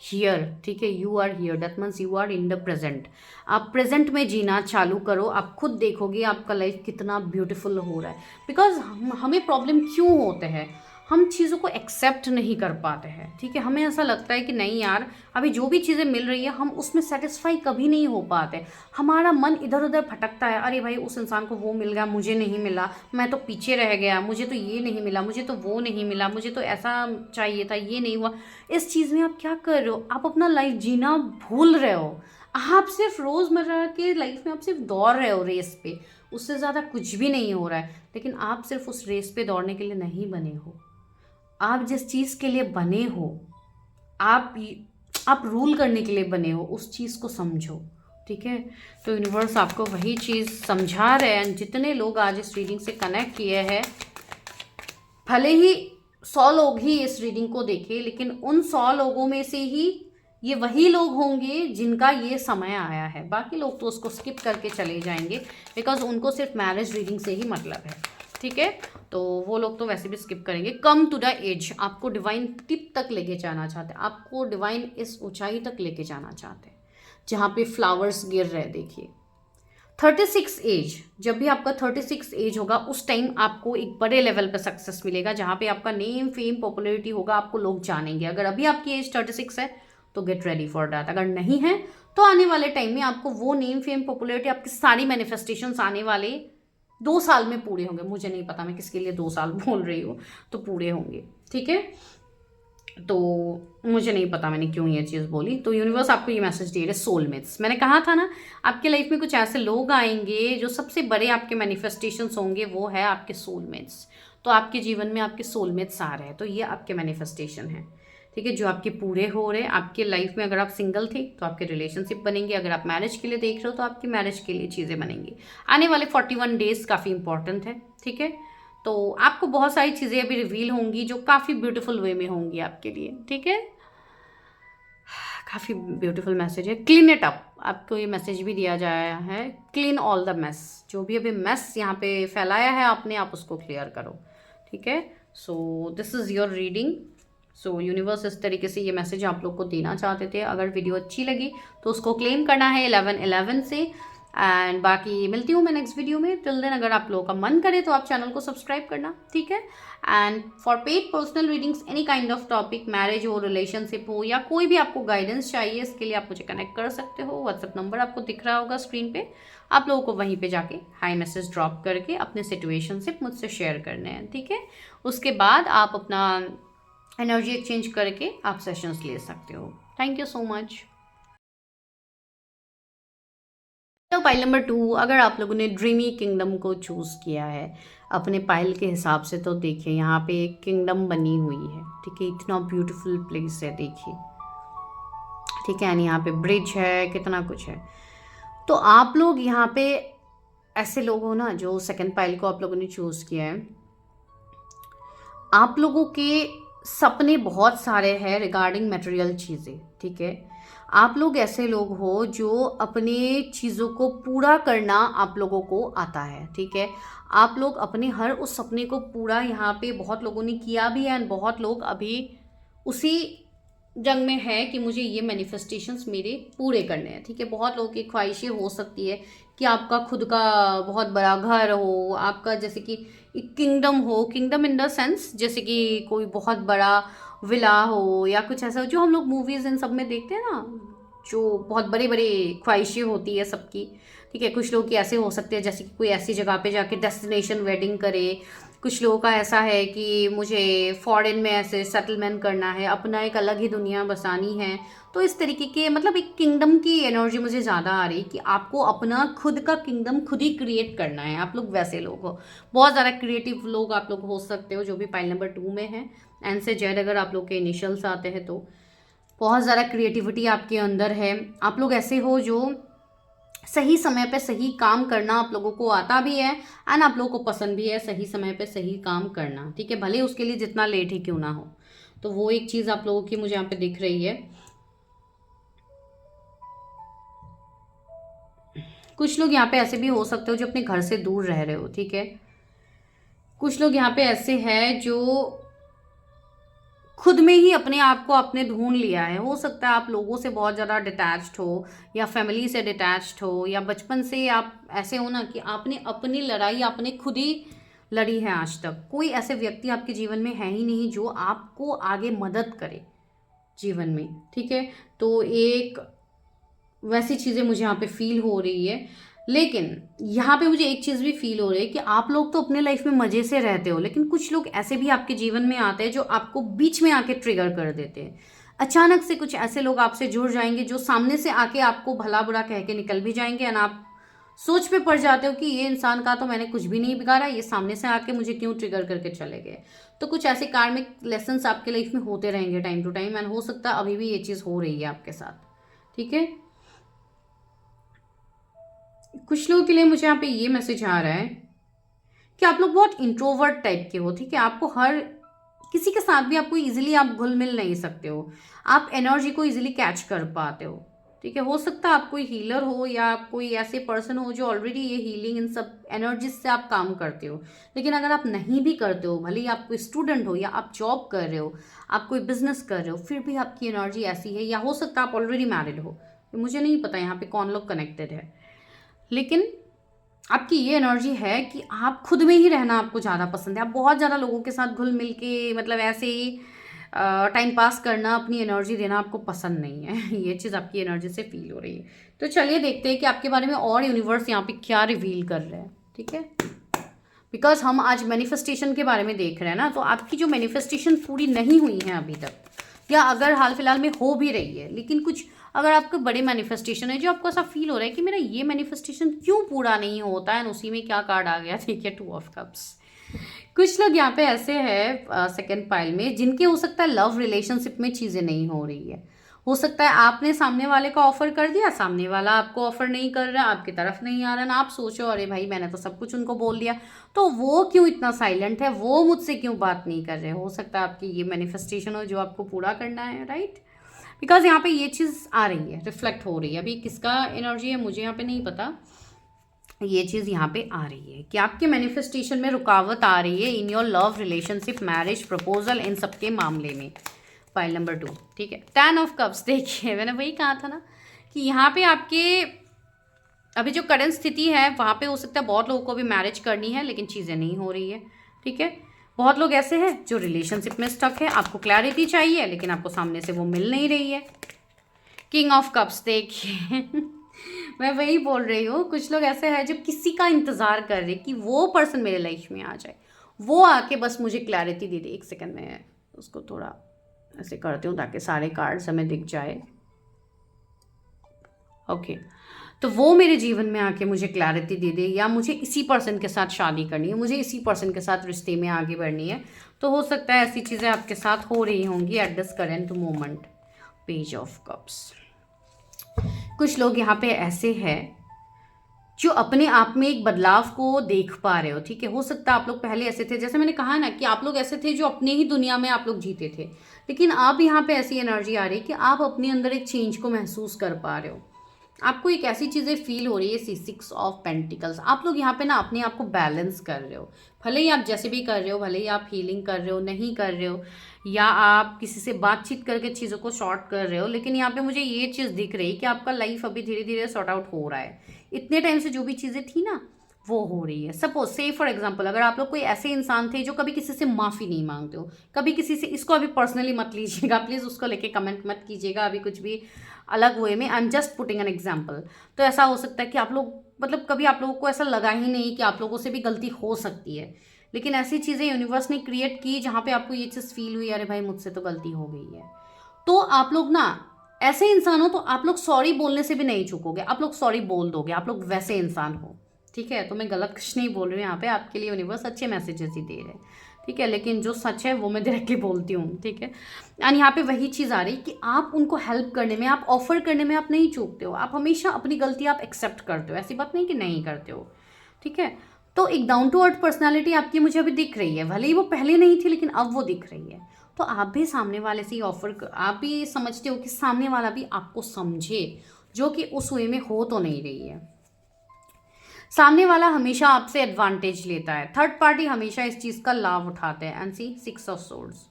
हियर, ठीक है, you are here, that means you are in the present. आप प्रेजेंट में जीना चालू करो, आप खुद देखोगे आपका लाइफ कितना ब्यूटीफुल हो रहा है। बिकॉज हमें प्रॉब्लम क्यों होते हैं, हम चीज़ों को एक्सेप्ट नहीं कर पाते हैं, ठीक है। हमें ऐसा लगता है कि नहीं यार, अभी जो भी चीज़ें मिल रही है हम उसमें सेटिस्फाई कभी नहीं हो पाते। हमारा मन इधर उधर भटकता है, अरे भाई उस इंसान को वो मिल गया, मुझे नहीं मिला, मैं तो पीछे रह गया, मुझे तो ये नहीं मिला, मुझे तो वो नहीं मिला, मुझे तो ऐसा चाहिए था, ये नहीं हुआ। इस चीज़ में आप क्या कर रहे हो, आप अपना लाइफ जीना भूल रहे हो। आप सिर्फ रोज़मर्रा के लाइफ में आप सिर्फ दौड़ रहे हो रेस पे, उससे ज़्यादा कुछ भी नहीं हो रहा है। लेकिन आप सिर्फ उस रेस पे दौड़ने के लिए नहीं बने हो। आप जिस चीज़ के लिए बने हो, आप रूल करने के लिए बने हो, उस चीज़ को समझो, ठीक है। तो यूनिवर्स आपको वही चीज़ समझा रहे हैं। जितने लोग आज इस रीडिंग से कनेक्ट किए हैं, भले ही 100 लोग ही इस रीडिंग को देखे, लेकिन उन 100 लोगों में से ही ये वही लोग होंगे जिनका ये समय आया है। बाकी लोग तो उसको स्किप करके चले जाएंगे, बिकॉज उनको सिर्फ मैरिज रीडिंग से ही मतलब है, ठीक है। तो वो लोग तो वैसे भी स्किप करेंगे। कम टू द एज, आपको डिवाइन टिप तक लेके जाना चाहते हैं, आपको डिवाइन इस ऊंचाई तक लेके जाना चाहते हैं जहाँ पे फ्लावर्स गिर रहे। देखिए 36 एज, जब भी आपका 36 एज होगा उस टाइम आपको एक बड़े लेवल पे सक्सेस मिलेगा, जहाँ पे आपका नेम फेम पॉपुलैरिटी होगा, आपको लोग जानेंगे। अगर अभी आपकी एज 36 है तो गेट रेडी फॉर दैट। अगर नहीं है तो आने वाले टाइम में आपको वो नेम फेम पॉपुलैरिटी, आपकी सारी मैनिफेस्टेशंस आने वाले 2 साल में पूरे होंगे। मुझे नहीं पता मैं किसके लिए 2 साल बोल रही हूँ, तो पूरे होंगे, ठीक है। तो मुझे नहीं पता मैंने क्यों ये चीज़ बोली। तो यूनिवर्स आपको ये मैसेज दे रहे सोलमेट्स। मैंने कहा था ना, आपके लाइफ में कुछ ऐसे लोग आएंगे जो सबसे बड़े आपके मैनिफेस्टेशंस होंगे, वो है आपके सोलमेट्स। तो आपके जीवन में आपके सोलमेट्स आ रहे हैं, तो ये आपके मैनिफेस्टेशन है, ठीक है, जो आपके पूरे हो रहे हैं आपके लाइफ में। अगर आप सिंगल थे तो आपके रिलेशनशिप बनेंगे, अगर आप मैरिज के लिए देख रहे हो तो आपकी मैरिज के लिए चीज़ें बनेंगी। आने वाले 41 डेज काफ़ी इंपॉर्टेंट है, ठीक है। तो आपको बहुत सारी चीज़ें अभी रिवील होंगी जो काफ़ी ब्यूटीफुल वे में होंगी आपके लिए, ठीक है। काफ़ी ब्यूटीफुल मैसेज है। क्लीन इट अप, आपको ये मैसेज भी दिया जाया है, क्लीन ऑल द मेस। जो भी अभी मेस यहाँ पे फैलाया है आपने, आप उसको क्लियर करो, ठीक है। So this is your reading. So universe इस तरीके से ये मैसेज आप लोग को देना चाहते थे। अगर वीडियो अच्छी लगी तो उसको क्लेम करना है 11-11 से। एंड बाकी मिलती हूँ मैं नेक्स्ट वीडियो में। टिल देन अगर आप लोगों का मन करे तो आप चैनल को सब्सक्राइब करना, ठीक है। And for paid personal readings, any kind of topic, marriage हो, रिलेशनशिप हो, या कोई भी आपको गाइडेंस चाहिए, इसके लिए आप मुझे कनेक्ट कर सकते हो। व्हाट्सएप नंबर आपको दिख रहा होगा स्क्रीन पे, आप लोगों को वहीं पे जाके हाई मैसेज ड्रॉप करके अपने सिचुएशनशिप मुझसे शेयर करने हैं, ठीक है। उसके बाद आप अपना एनर्जी एक्सचेंज करके आप सेशंस ले सकते हो। Thank you so much. तो पाइल नंबर 2, अगर आप लोगों ने ड्रीमी किंगडम को चूज़ किया है अपने पाइल के हिसाब से, तो देखिए यहाँ पे एक किंगडम बनी हुई है, ठीक है। इतना ब्यूटीफुल प्लेस है, देखिए, ठीक है। एंड यहाँ पे ब्रिज है, कितना कुछ है। तो आप लोग यहाँ पे ऐसे लोग हो ना, जो सेकंड पाइल को आप लोगों ने चूज़ किया है, आप लोगों के सपने बहुत सारे हैं रिगार्डिंग मटेरियल चीज़ें, ठीक है। आप लोग ऐसे लोग हो जो अपने चीज़ों को पूरा करना आप लोगों को आता है, ठीक है। आप लोग अपने हर उस सपने को पूरा यहाँ पे बहुत लोगों ने किया भी है, एंड बहुत लोग अभी उसी जंग में है कि मुझे ये मैनिफेस्टेशंस मेरे पूरे करने हैं, ठीक है। बहुत लोगों की ख्वाहिशें हो सकती है कि आपका खुद का बहुत बड़ा घर हो, आपका जैसे कि एक किंगडम हो, किंगडम इन द सेंस जैसे कि कोई बहुत बड़ा विला हो या कुछ ऐसा, जो हम लोग मूवीज़ इन सब में देखते हैं ना, जो बहुत बड़े बड़े ख्वाहिशें होती है सबकी। ठीक है। कुछ लोग की ऐसे हो सकते हैं जैसे कि कोई ऐसी जगह पे जाके डेस्टिनेशन वेडिंग करे। कुछ लोगों का ऐसा है कि मुझे फॉरेन में ऐसे सेटलमेंट करना है, अपना एक अलग ही दुनिया बसानी है। तो इस तरीके के मतलब एक किंगडम की एनर्जी मुझे ज़्यादा आ रही कि आपको अपना खुद का किंगडम खुद ही क्रिएट करना है। आप लोग वैसे लोग हो, बहुत ज़्यादा क्रिएटिव लोग आप लोग हो सकते हो, जो भी पाइल नंबर 2 में है। एन से जेड अगर आप लोग के इनिशियल्स आते हैं तो बहुत ज़्यादा क्रिएटिविटी आपके अंदर है। आप लोग ऐसे हो जो सही समय पे सही काम करना आप लोगों को आता भी है एंड आप लोगों को पसंद भी है सही समय पे सही काम करना, ठीक है, भले उसके लिए जितना लेट ही क्यों ना हो। तो वो एक चीज़ आप लोगों की मुझे यहाँ पे दिख रही है। कुछ लोग यहाँ पे ऐसे भी हो सकते हो जो अपने घर से दूर रह रहे हो, ठीक है। कुछ लोग यहाँ पे ऐसे हैं जो खुद में ही अपने आप को आपने ढूंढ लिया है। हो सकता है आप लोगों से बहुत ज़्यादा डिटैच्ड हो, या फैमिली से डिटैच्ड हो, या बचपन से आप ऐसे हो ना कि आपने अपनी लड़ाई आपने खुद ही लड़ी है। आज तक कोई ऐसे व्यक्ति आपके जीवन में है ही नहीं जो आपको आगे मदद करे जीवन में, ठीक है। तो एक वैसी चीज़ें मुझे यहाँ पे फील हो रही है। लेकिन यहाँ पे मुझे एक चीज़ भी फील हो रही है कि आप लोग तो अपने लाइफ में मज़े से रहते हो, लेकिन कुछ लोग ऐसे भी आपके जीवन में आते हैं जो आपको बीच में आके ट्रिगर कर देते हैं। अचानक से कुछ ऐसे लोग आपसे जुड़ जाएंगे जो सामने से आके आपको भला बुरा कह के निकल भी जाएंगे एंड आप सोच पे पड़ जाते हो कि ये इंसान का तो मैंने कुछ भी नहीं बिगाड़ा, ये सामने से आके मुझे क्यों ट्रिगर करके चले गए। तो कुछ ऐसे कार्मिक लेसन्स आपके लाइफ में होते रहेंगे टाइम टू टाइम, एंड हो सकता है अभी भी ये चीज़ हो रही है आपके साथ, ठीक है। कुछ लोगों के लिए मुझे यहाँ पे ये मैसेज आ रहा है कि आप लोग बहुत इंट्रोवर्ट टाइप के हो, ठीक है। आपको हर किसी के साथ भी आपको इजीली आप घुल मिल नहीं सकते हो, आप एनर्जी को इजीली कैच कर पाते हो, ठीक है। हो सकता है आप कोई हीलर हो या आप कोई ऐसे पर्सन हो जो ऑलरेडी ये हीलिंग इन सब एनर्जीज से आप काम करते हो। लेकिन अगर आप नहीं भी करते हो, भले ही आप कोई स्टूडेंट हो या आप जॉब कर रहे हो, आप कोई बिजनेस कर रहे हो, फिर भी आपकी एनर्जी ऐसी है, या हो सकता है आप ऑलरेडी मैरिड हो, मुझे नहीं पता यहाँ पे कौन लोग कनेक्टेड है। लेकिन आपकी ये एनर्जी है कि आप खुद में ही रहना आपको ज़्यादा पसंद है। आप बहुत ज़्यादा लोगों के साथ घुल मिल के मतलब ऐसे ही टाइम पास करना, अपनी एनर्जी देना आपको पसंद नहीं है। ये चीज़ आपकी एनर्जी से फील हो रही है। तो चलिए देखते हैं कि आपके बारे में और यूनिवर्स यहाँ पे क्या रिवील कर रहे हैं, ठीक है। बिकॉज हम आज मैनिफेस्टेशन के बारे में देख रहे हैं ना, तो आपकी जो मैनिफेस्टेशन पूरी नहीं हुई है अभी तक, या अगर हाल फिलहाल में हो भी रही है, लेकिन कुछ अगर आपके बड़े मैनिफेस्टेशन है जो आपको ऐसा फील हो रहा है कि मेरा ये मैनिफेस्टेशन क्यों पूरा नहीं होता है, उसी में क्या कार्ड आ गया, ठीक है, 2 ऑफ कप्स। कुछ लोग यहाँ पे ऐसे हैं सेकंड पाइल में जिनके हो सकता है लव रिलेशनशिप में चीज़ें नहीं हो रही है। हो सकता है आपने सामने वाले का ऑफर कर दिया, सामने वाला आपको ऑफर नहीं कर रहा, आपकी तरफ नहीं आ रहा ना, आप सोचो अरे भाई मैंने तो सब कुछ उनको बोल दिया, तो वो क्यों इतना साइलेंट है, वो मुझसे क्यों बात नहीं कर रहे। हो सकता है आपकी ये मैनिफेस्टेशन हो जो आपको पूरा करना है, राइट। बिकॉज यहाँ पे ये चीज़ आ रही है, रिफ्लेक्ट हो रही है। अभी किसका एनर्जी है मुझे यहाँ पे नहीं पता, ये चीज़ यहाँ पे आ रही है कि आपके मैनिफेस्टेशन में रुकावट आ रही है in your love relationship, marriage proposal, इन सब के मामले में। फाइल नंबर 2, ठीक है। 10 ऑफ कप्स, देखिए मैंने वही कहा था ना कि यहाँ पे आपके अभी जो करंट स्थिति है वहाँ पे हो सकता है बहुत लोगों को भी मैरिज करनी है लेकिन चीज़ें नहीं हो रही है, ठीक है। बहुत लोग ऐसे हैं जो रिलेशनशिप में स्टक है, आपको क्लैरिटी चाहिए लेकिन आपको सामने से वो मिल नहीं रही है। किंग ऑफ कप्स, देखिए मैं वही बोल रही हूँ, कुछ लोग ऐसे हैं जो किसी का इंतज़ार कर रहे कि वो पर्सन मेरे लाइफ में आ जाए, वो आके बस मुझे क्लैरिटी दे दे। एक सेकंड में उसको थोड़ा ऐसे करती हूँ ताकि सारे कार्ड्स हमें दिख जाए। ओके, तो वो मेरे जीवन में आके मुझे क्लैरिटी दे दे, या मुझे इसी पर्सन के साथ शादी करनी है, मुझे इसी पर्सन के साथ रिश्ते में आगे बढ़नी है। तो हो सकता है ऐसी चीज़ें आपके साथ हो रही होंगी at this current moment. Page of cups, कुछ लोग यहाँ पे ऐसे हैं जो अपने आप में एक बदलाव को देख पा रहे हो, ठीक है। हो सकता है आप लोग पहले ऐसे थे, जैसे मैंने कहा ना कि आप लोग ऐसे थे जो अपने ही दुनिया में आप लोग जीते थे, लेकिन अब यहाँ पे ऐसी एनर्जी आ रही है कि आप अपने अंदर एक चेंज को महसूस कर पा रहे हो। आपको एक ऐसी चीज़ें फील हो रही है, 6 ऑफ पेंटिकल्स। आप लोग यहाँ पे ना अपने आप को बैलेंस कर रहे हो, भले ही आप जैसे भी कर रहे हो, भले ही आप हीलिंग कर रहे हो, नहीं कर रहे हो, या आप किसी से बातचीत करके चीज़ों को शॉर्ट कर रहे हो, लेकिन यहाँ पे मुझे ये चीज़ दिख रही है कि आपका लाइफ अभी धीरे धीरे सॉर्ट आउट हो रहा है। इतने टाइम से जो भी चीज़ें थी ना वो हो रही है। सपोज से फॉर एग्जांपल, अगर आप लोग कोई ऐसे इंसान थे जो कभी किसी से माफ़ी नहीं मांगते हो, कभी किसी से, इसको अभी पर्सनली मत लीजिएगा प्लीज़, उसको लेके कमेंट मत कीजिएगा अभी कुछ भी अलग वे में, I am just putting an example. तो ऐसा हो सकता है कि आप लोग मतलब कभी आप लोगों को ऐसा लगा ही नहीं कि आप लोगों से भी गलती हो सकती है, लेकिन ऐसी चीज़ें यूनिवर्स ने क्रिएट की जहाँ पे आपको ये चीज़ फील हुई, अरे भाई मुझसे तो गलती हो गई है। तो आप लोग ना ऐसे इंसान हो, तो आप लोग सॉरी बोलने से भी नहीं चूकोगे, आप लोग सॉरी बोल दोगे, आप लोग वैसे इंसान हो। ठीक है, तो मैं गलत कुछ नहीं बोल रही हूँ यहाँ पे, आपके लिए यूनिवर्स अच्छे मैसेजेस ही दे रहे हैं। ठीक है, लेकिन जो सच है वो मैं डायरेक्टली बोलती हूँ। ठीक है, एंड यहाँ पे वही चीज़ आ रही कि आप उनको हेल्प करने में, आप ऑफर करने में आप नहीं चूकते हो, आप हमेशा अपनी गलती आप एक्सेप्ट करते हो, ऐसी बात नहीं कि नहीं करते हो। ठीक है, तो एक डाउन टू अर्थ पर्सनैलिटी आपकी मुझे अभी दिख रही है, भले ही वो पहले नहीं थी लेकिन अब वो दिख रही है। तो आप भी सामने वाले से ही आप भी समझते हो कि सामने वाला भी आपको समझे, जो कि उस वे में हो तो नहीं रही है। सामने वाला हमेशा आपसे एडवांटेज लेता है, थर्ड पार्टी हमेशा इस चीज़ का लाभ उठाते हैं। एंड सी 6 ऑफ सोर्ड्स,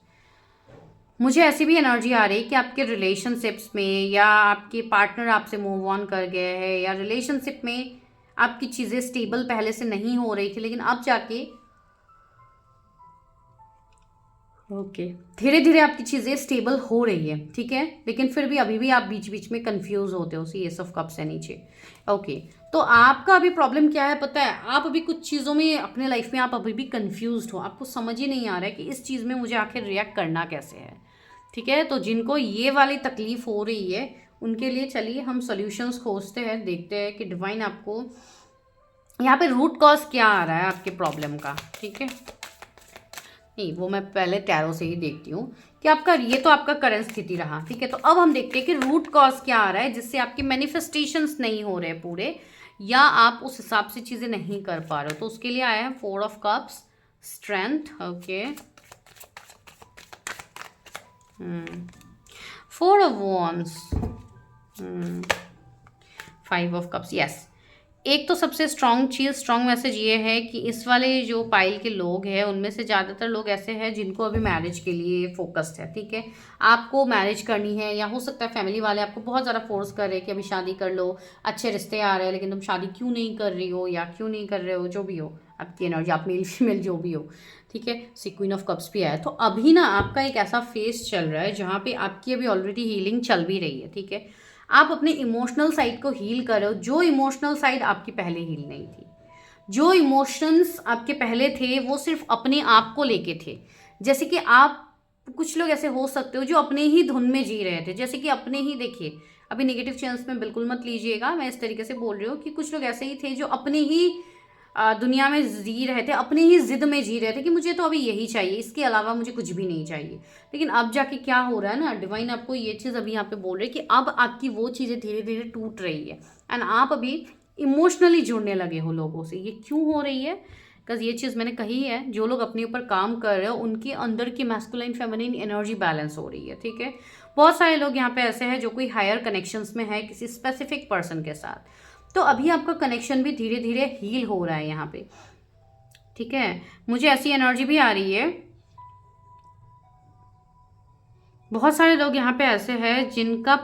मुझे ऐसी भी एनर्जी आ रही है कि आपके रिलेशनशिप्स में या आपके पार्टनर आपसे मूव ऑन कर गए हैं, या रिलेशनशिप में आपकी चीज़ें स्टेबल पहले से नहीं हो रही थी, लेकिन अब जाके धीरे धीरे आपकी चीज़ें स्टेबल हो रही है। ठीक है, लेकिन फिर भी अभी भी आप बीच बीच में कंफ्यूज होते हो। सी एस ऑफ कप्स है नीचे। ओके, तो आपका अभी प्रॉब्लम क्या है पता है, आप अभी कुछ चीज़ों में अपने लाइफ में आप अभी भी कंफ्यूज हो, आपको समझ ही नहीं आ रहा है कि इस चीज़ में मुझे आखिर रिएक्ट करना कैसे है। ठीक है, तो जिनको ये वाली तकलीफ हो रही है उनके लिए चलिए हम सॉल्यूशंस खोजते हैं, देखते हैं कि डिवाइन आपको यहाँ पे रूट कॉज क्या आ रहा है आपके प्रॉब्लम का। ठीक है, नहीं वो मैं पहले टैरो से ही देखती हूँ कि आपका ये तो आपका करंट स्थिति रहा। ठीक है, तो अब हम देखते हैं कि रूट कॉज क्या आ रहा है जिससे आपके मैनिफेस्टेशंस नहीं हो रहे पूरे, या आप उस हिसाब से चीज़ें नहीं कर पा रहे हो। तो उसके लिए आया है 4 of cups, strength. Okay, 4 of wands, 5 of cups. Yes, एक तो सबसे स्ट्रॉन्ग चीज़, स्ट्रॉन्ग मैसेज ये है कि इस वाले जो पाइल के लोग हैं उनमें से ज़्यादातर लोग ऐसे हैं जिनको अभी मैरिज के लिए फोकस्ड है। ठीक है, आपको मैरिज करनी है, या हो सकता है फैमिली वाले आपको बहुत ज़्यादा फोर्स कर रहे हैं कि अभी शादी कर लो, अच्छे रिश्ते आ रहे हैं, लेकिन तुम शादी क्यों नहीं कर रही हो, या क्यों नहीं कर रहे हो, जो भी हो आपकी एनर्जी, आप मेल फीमेल जो भी हो। ठीक है, सी क्वीन ऑफ कप्स भी आया। तो अभी ना आपका एक ऐसा फेस चल रहा है जहाँ पे आपकी अभी ऑलरेडी हीलिंग चल भी रही है। ठीक है, आप अपने इमोशनल साइड को हील करो, जो इमोशनल साइड आपकी पहले हील नहीं थी। जो इमोशंस आपके पहले थे वो सिर्फ अपने आप को लेके थे। जैसे कि आप, कुछ लोग ऐसे हो सकते हो जो अपने ही धुन में जी रहे थे, जैसे कि अपने ही, देखिए अभी नेगेटिव चैनल्स में बिल्कुल मत लीजिएगा, मैं इस तरीके से बोल रही हूँ कि कुछ लोग ऐसे ही थे जो अपने ही दुनिया में जी रहे थे, अपनी ही जिद में जी रहे थे कि मुझे तो अभी यही चाहिए, इसके अलावा मुझे कुछ भी नहीं चाहिए। लेकिन अब जाके क्या हो रहा है ना, डिवाइन आपको ये चीज़ अभी यहाँ पे बोल रहे हैं कि अब आपकी वो चीज़ें धीरे धीरे टूट रही है, एंड आप अभी इमोशनली जुड़ने लगे हो लोगों से। ये क्यों हो रही है, बिकॉज ये चीज़ मैंने कही है, जो लोग अपने ऊपर काम कर रहे हो उनके अंदर की मैस्कुलाइन फेमिनिन एनर्जी बैलेंस हो रही है। ठीक है, बहुत सारे लोग यहाँ पे ऐसे हैं जो कोई हायर कनेक्शंस में है किसी स्पेसिफिक पर्सन के साथ, तो अभी आपका कनेक्शन भी धीरे धीरे हील हो रहा है यहाँ पे। ठीक है, मुझे ऐसी एनर्जी भी आ रही है, बहुत सारे लोग यहाँ पे ऐसे हैं जिनका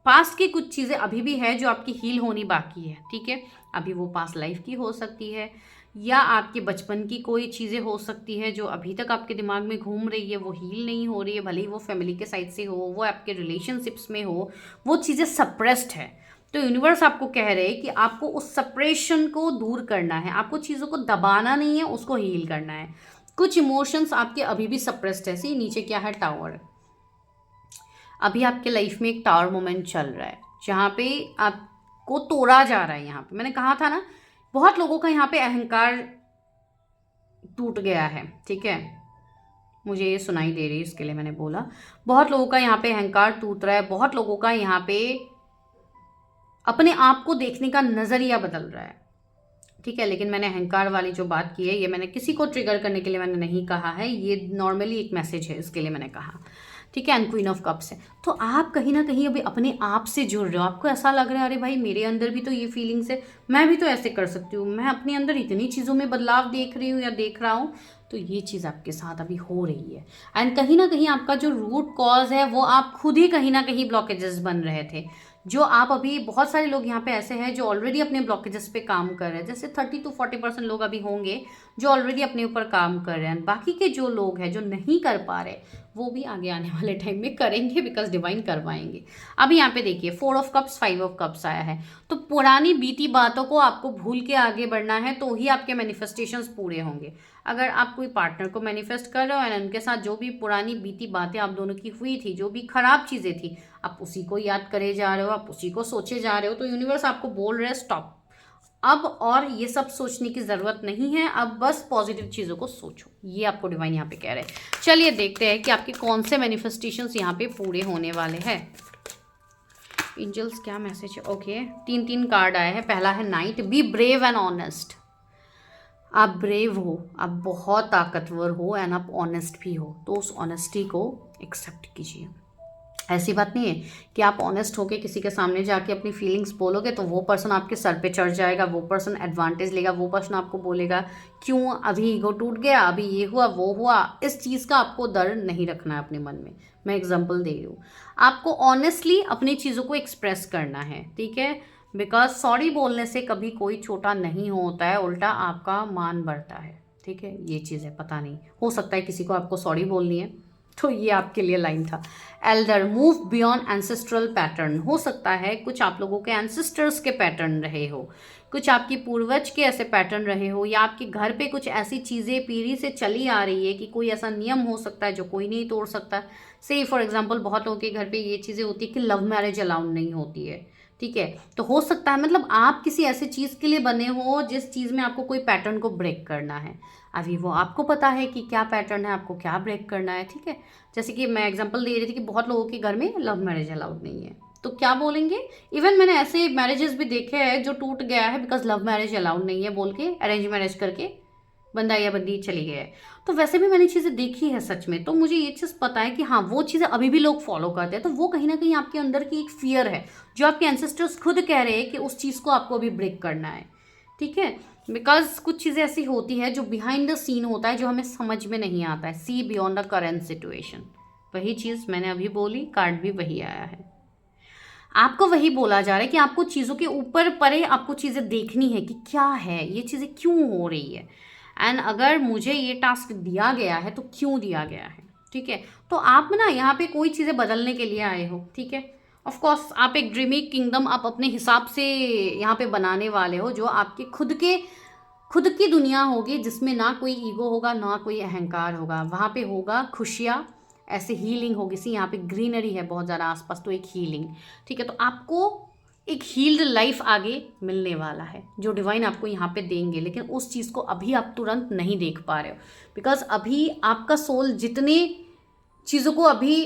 पास्ट की कुछ चीज़ें अभी भी है जो आपकी हील होनी बाकी है। ठीक है, अभी वो पास्ट लाइफ की हो सकती है, या आपके बचपन की कोई चीज़ें हो सकती है जो अभी तक आपके दिमाग में घूम रही है, वो हील नहीं हो रही है, भले ही वो फैमिली के साइड से हो, वो आपके रिलेशनशिप्स में हो, वो चीज़ें सप्रेस्ड है। तो यूनिवर्स आपको कह रहे हैं कि आपको उस सप्रेशन को दूर करना है, आपको चीज़ों को दबाना नहीं है, उसको हील करना है। कुछ इमोशंस आपके अभी भी सप्रेस्ड है। सी नीचे क्या है, टावर। अभी आपके लाइफ में एक टावर मोमेंट चल रहा है जहाँ पे आपको तोड़ा जा रहा है। यहाँ पे मैंने कहा था ना, बहुत लोगों का यहाँ पे अहंकार टूट गया है। ठीक है, मुझे ये सुनाई दे रही है, इसके लिए मैंने बोला बहुत लोगों का यहाँ पे अहंकार टूट रहा है, बहुत लोगों का यहाँ पे अपने आप को देखने का नज़रिया बदल रहा है। ठीक है, लेकिन मैंने अहंकार वाली जो बात की है ये मैंने किसी को ट्रिगर करने के लिए मैंने नहीं कहा है, ये नॉर्मली एक मैसेज है, इसके लिए मैंने कहा। ठीक है, एंड क्वीन ऑफ कप्स है। तो आप कहीं ना कहीं अभी अपने आप से जुड़ रहे हो, आपको ऐसा लग रहा है अरे भाई मेरे अंदर भी तो ये फीलिंग्स है, मैं भी तो ऐसे कर सकती हूँ, मैं अपने अंदर इतनी चीज़ों में बदलाव देख रही हूँ या देख रहा हूँ। तो ये चीज़ आपके साथ अभी हो रही है, एंड कहीं ना कहीं आपका जो रूट कॉज है वो आप खुद ही कहीं ना कहीं ब्लॉकेजेस बन रहे थे, जो आप अभी, बहुत सारे लोग यहाँ पे ऐसे हैं जो ऑलरेडी अपने ब्लॉकेजेस पे काम कर रहे हैं, जैसे 30 to 40% लोग अभी होंगे जो ऑलरेडी अपने ऊपर काम कर रहे हैं। बाकी के जो लोग हैं जो नहीं कर पा रहे, वो भी आगे आने वाले टाइम में करेंगे, बिकॉज डिवाइन करवाएंगे। अभी यहाँ पे देखिए 4 of Cups 5 of Cups आया है, तो पुरानी बीती बातों को आपको भूल के आगे बढ़ना है, तो ही आपके मैनिफेस्टेशंस पूरे होंगे। अगर आप कोई पार्टनर को मैनिफेस्ट कर रहे हो एंड उनके साथ जो भी पुरानी बीती बातें आप दोनों की हुई थी, जो भी खराब चीज़ें थी, आप उसी को याद करे जा रहे हो, आप उसी को सोचे जा रहे हो, तो यूनिवर्स आपको बोल रहे हैं स्टॉप, अब और ये सब सोचने की ज़रूरत नहीं है, अब बस पॉजिटिव चीज़ों को सोचो। ये आपको डिवाइन यहाँ पे कह रहे हैं। चलिए देखते हैं कि आपके कौन से मैनिफेस्टेशंस यहाँ पे पूरे होने वाले हैं। एंजल्स क्या मैसेज है? ओके, 3 कार्ड आए हैं। पहला है night, be brave and honest. आप ब्रेव हो, आप बहुत ताकतवर हो एंड आप ऑनेस्ट भी हो, तो उस ऑनेस्टी को एक्सेप्ट कीजिए। ऐसी बात नहीं है कि आप ऑनेस्ट होके किसी के सामने जाके अपनी फीलिंग्स बोलोगे तो वो पर्सन आपके सर पे चढ़ जाएगा, वो पर्सन एडवांटेज लेगा, वो पर्सन आपको बोलेगा क्यों अभी ईगो टूट गया, अभी ये हुआ वो हुआ। इस चीज़ का आपको डर नहीं रखना है अपने मन में। मैं एग्जांपल दे रही हूँ, आपको ऑनेस्टली अपनी चीज़ों को एक्सप्रेस करना है, ठीक है? बिकॉज सॉरी बोलने से कभी कोई छोटा नहीं होता है, उल्टा आपका मान बढ़ता है, ठीक है? ये चीज़ है, पता नहीं, हो सकता है किसी को आपको सॉरी बोलनी है, तो ये आपके लिए लाइन था। Elder, move beyond ancestral pattern. हो सकता है कुछ आप लोगों के एंसेस्टर्स के पैटर्न रहे हो, कुछ आपकी पूर्वज के ऐसे पैटर्न रहे हो, या आपके घर पे कुछ ऐसी चीज़ें पीढ़ी से चली आ रही है कि कोई ऐसा नियम हो सकता है जो कोई नहीं तोड़ सकता। से फॉर एग्जाम्पल बहुत लोगों के घर पे ये चीज़ें होती है कि लव मैरिज अलाउड नहीं होती है, ठीक है? तो हो सकता है मतलब आप किसी ऐसी चीज़ के लिए बने हो जिस चीज़ में आपको कोई पैटर्न को ब्रेक करना है। अभी वो आपको पता है कि क्या पैटर्न है, आपको क्या ब्रेक करना है, ठीक है? जैसे कि मैं एग्जांपल दे रही थी कि बहुत लोगों के घर में लव मैरिज अलाउड नहीं है, तो क्या बोलेंगे? इवन मैंने ऐसे मैरिजेस भी देखे हैं जो टूट गया है बिकॉज लव मैरिज अलाउड नहीं है बोल के, अरेंज मैरिज करके बंदा या बंदी चली गई है। तो वैसे भी मैंने चीज़ें देखी है सच में, तो मुझे ये चीज़ पता है कि हाँ वो चीज़ें अभी भी लोग फॉलो करते हैं, तो वो कहीं ना कहीं आपके अंदर की एक फियर है जो आपके एंसेस्टर्स खुद कह रहे हैं कि उस चीज़ को आपको अभी ब्रेक करना है, ठीक है? बिकॉज कुछ चीज़ें ऐसी होती है जो बिहाइंड द सीन होता है जो हमें समझ में नहीं आता है। See beyond the current situation, वही चीज़ मैंने अभी बोली, कार्ड भी वही आया है। आपको वही बोला जा रहा है कि आपको चीज़ों के ऊपर परे आपको चीज़ें देखनी है कि क्या है, ये चीज़ें क्यों हो रही है, एंड अगर मुझे ये टास्क दिया गया है तो क्यों दिया गया है, ठीक है? तो आप ना यहाँ पे कोई चीज़ें बदलने के लिए आए हो, ठीक है? ऑफ कोर्स आप एक ड्रीमी किंगडम आप अपने हिसाब से यहाँ पे बनाने वाले हो, जो आपके खुद की दुनिया होगी जिसमें ना कोई ईगो होगा ना कोई अहंकार होगा, वहाँ पे होगा खुशियाँ, ऐसे हीलिंग होगी। सी यहाँ पे ग्रीनरी है बहुत ज़्यादा आसपास, तो एक हीलिंग, ठीक है? तो आपको एक हील्ड लाइफ आगे मिलने वाला है जो डिवाइन आपको यहाँ पे देंगे, लेकिन उस चीज़ को अभी आप तुरंत नहीं देख पा रहे हो बिकॉज अभी आपका सोल जितने चीज़ों को अभी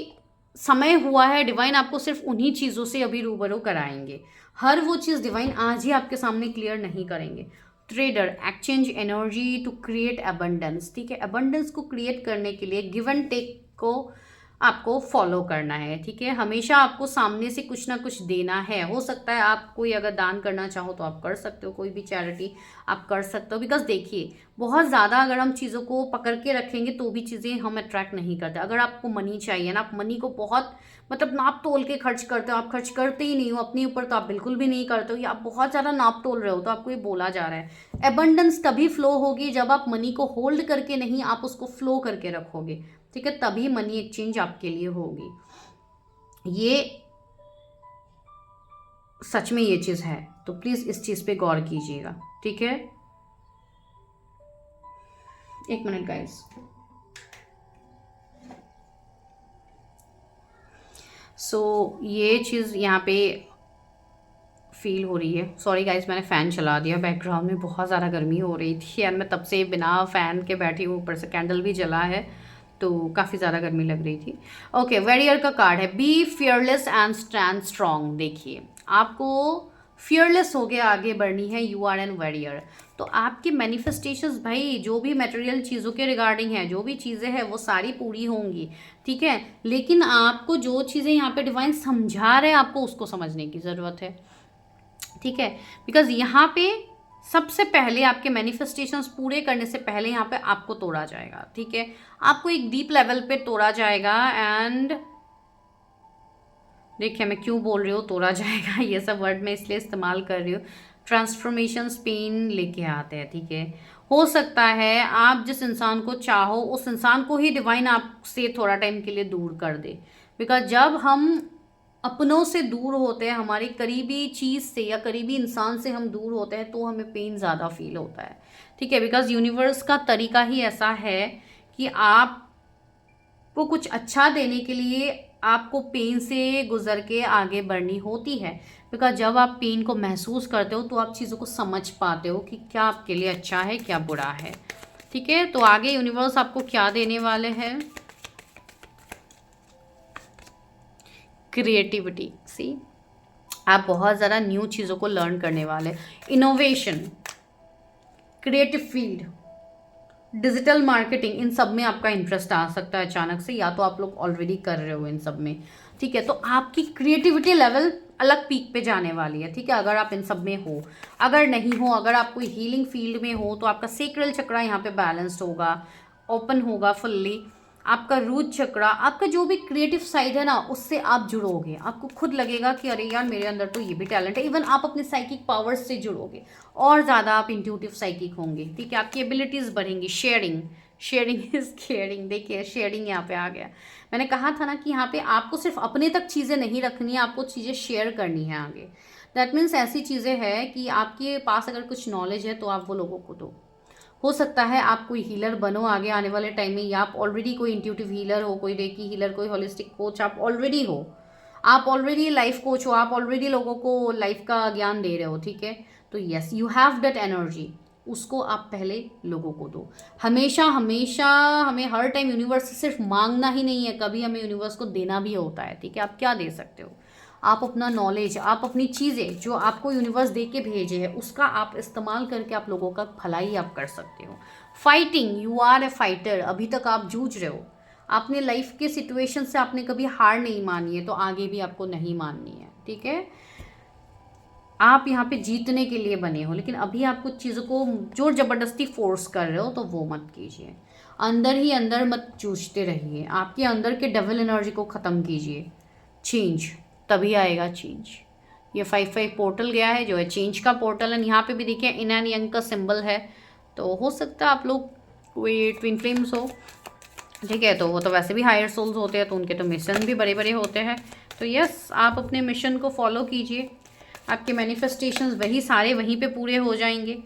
समय हुआ है, डिवाइन आपको सिर्फ उन्हीं चीज़ों से अभी रूबरू कराएंगे। हर वो चीज़ डिवाइन आज ही आपके सामने क्लियर नहीं करेंगे। Trader, exchange energy to create abundance, ठीक है? अबंडेंस को क्रिएट करने के लिए गिव एंड टेक को आपको फॉलो करना है, ठीक है? हमेशा आपको सामने से कुछ ना कुछ देना है। हो सकता है आप कोई अगर दान करना चाहो तो आप कर सकते हो, कोई भी चैरिटी आप कर सकते हो, बिकॉज देखिए बहुत ज़्यादा अगर हम चीज़ों को पकड़ के रखेंगे तो भी चीज़ें हम अट्रैक्ट नहीं करते। अगर आपको मनी चाहिए ना, आप मनी को बहुत मतलब नाप तोल के खर्च करते हो, आप खर्च करते ही नहीं हो अपने ऊपर, तो आप बिल्कुल भी नहीं करते हो, या आप बहुत ज़्यादा नाप तोल रहे हो, तो आपको ये बोला जा रहा है एबंडेंस तभी फ्लो होगी जब आप मनी को होल्ड करके नहीं, आप उसको फ्लो करके रखोगे, ठीक है? तभी मनी एक्सचेंज आपके लिए होगी। ये सच में ये चीज़ है, तो प्लीज़ इस चीज़ पे गौर कीजिएगा, ठीक है? एक मिनट गाइस। सो ये चीज़ यहाँ पे फील हो रही है। सॉरी गाइस, मैंने फ़ैन चला दिया, बैकग्राउंड में बहुत ज़्यादा गर्मी हो रही थी एंड मैं तब से बिना फ़ैन के बैठी हूँ, ऊपर से कैंडल भी जला है, तो काफ़ी ज़्यादा गर्मी लग रही थी। ओके, वॉरियर का कार्ड है, be fearless and stand strong. देखिए आपको फियरलेस होके आगे बढ़नी है, यू आर एन वॉरियर। तो आपके मैनिफेस्टेशंस भाई जो भी मटेरियल चीज़ों के रिगार्डिंग है, जो भी चीज़ें हैं वो सारी पूरी होंगी, ठीक है? लेकिन आपको जो चीज़ें यहाँ पे डिवाइन समझा रहे हैं आपको उसको समझने की ज़रूरत है, ठीक है? बिकॉज यहाँ पे सबसे पहले आपके मैनिफेस्टेशंस पूरे करने से पहले यहाँ पे आपको तोड़ा जाएगा, ठीक है? आपको एक डीप लेवल पे तोड़ा जाएगा एंड देखिए मैं क्यों बोल रही हूँ तोड़ा जाएगा, ये सब वर्ड मैं इसलिए इस्तेमाल कर रही हूँ। ट्रांसफॉर्मेशन पेन लेके आते हैं, ठीक है। हो सकता है आप जिस इंसान को चाहो उस इंसान को ही डिवाइन आपसे थोड़ा टाइम के लिए दूर कर दे। बिकॉज जब हम अपनों से दूर होते हैं, हमारी करीबी चीज़ से या करीबी इंसान से हम दूर होते हैं, तो हमें पेन ज़्यादा फील होता है, ठीक है। बिकॉज यूनिवर्स का तरीका ही ऐसा है कि आप को कुछ अच्छा देने के लिए आपको पेन से गुजर के आगे बढ़नी होती है। बिकॉज जब आप पेन को महसूस करते हो तो आप चीज़ों को समझ पाते हो कि क्या आपके लिए अच्छा है क्या बुरा है, ठीक है। तो आगे यूनिवर्स आपको क्या देने वाले हैं? क्रिएटिविटी। सी, आप बहुत ज़्यादा न्यू चीज़ों को लर्न करने वाले, innovation, creative field, digital marketing, इन सब में आपका इंटरेस्ट आ सकता है अचानक से, या तो आप लोग ऑलरेडी कर रहे हो इन सब में, ठीक है। तो आपकी क्रिएटिविटी लेवल अलग पीक पे जाने वाली है, ठीक है, अगर आप इन सब में हो। अगर नहीं हो, अगर आप कोई हीलिंग फील्ड में हो, तो आपका सेक्रल चक्रा यहाँ पे बैलेंस्ड होगा, ओपन होगा फुल्ली। आपका रूट चक्रा, आपका जो भी क्रिएटिव साइड है ना, उससे आप जुड़ोगे। आपको खुद लगेगा कि अरे यार मेरे अंदर तो ये भी टैलेंट है। इवन आप अपने साइकिक पावर्स से जुड़ोगे और ज़्यादा आप इंट्यूटिव साइकिक होंगे, ठीक है। आपकी एबिलिटीज़ बढ़ेंगी। Sharing, sharing is caring. देखिए शेयरिंग यहाँ पे आ गया। मैंने कहा था ना कि यहाँ पे आपको सिर्फ अपने तक चीज़ें नहीं रखनी है, आपको चीज़ें शेयर करनी है आगे। दैट मीन्स ऐसी चीज़ें हैं कि आपके पास अगर कुछ नॉलेज है तो आप वो लोगों को दो। हो सकता है आप कोई हीलर बनो आगे आने वाले टाइम में, या आप ऑलरेडी कोई इंट्यूटिव हीलर हो, कोई रेकी हीलर, कोई होलिस्टिक कोच आप ऑलरेडी हो, आप ऑलरेडी लाइफ कोच हो, आप ऑलरेडी लोगों को लाइफ का ज्ञान दे रहे हो, ठीक है। तो yes, you have that energy, उसको आप पहले लोगों को दो। हमेशा हमेशा हमें हर टाइम यूनिवर्स से सिर्फ मांगना ही नहीं है, कभी हमें यूनिवर्स को देना भी होता है, ठीक है। आप क्या दे सकते हो? आप अपना नॉलेज, आप अपनी चीज़ें जो आपको यूनिवर्स दे के भेजे है, उसका आप इस्तेमाल करके आप लोगों का भलाई आप कर सकते हो। Fighting, you are a fighter. अभी तक आप जूझ रहे हो, आपने लाइफ के सिचुएशन से आपने कभी हार नहीं मानी है, तो आगे भी आपको नहीं माननी है, ठीक है। आप यहाँ पे जीतने के लिए बने हो, लेकिन अभी आप कुछ चीज़ों को जोर ज़बरदस्ती फोर्स कर रहे हो, तो वो मत कीजिए। अंदर ही अंदर मत जूझते रहिए, आपके अंदर के डेविल एनर्जी को ख़त्म कीजिए। चेंज तभी आएगा चेंज। ये 5-5 पोर्टल गया है जो है चेंज का पोर्टल है। यहाँ पे भी देखिए इन एंड यंग का सिंबल है, तो हो सकता है आप लोग कोई ट्विन फ्लेम्स हो, ठीक है। तो वो तो वैसे भी हायर सोल्स होते हैं, तो उनके तो मिशन भी बड़े बड़े होते हैं। तो यस, आप अपने मिशन को फॉलो कीजिए, आपके मैनिफेस्टेशंस वही सारे वहीं पे पूरे हो जाएंगे।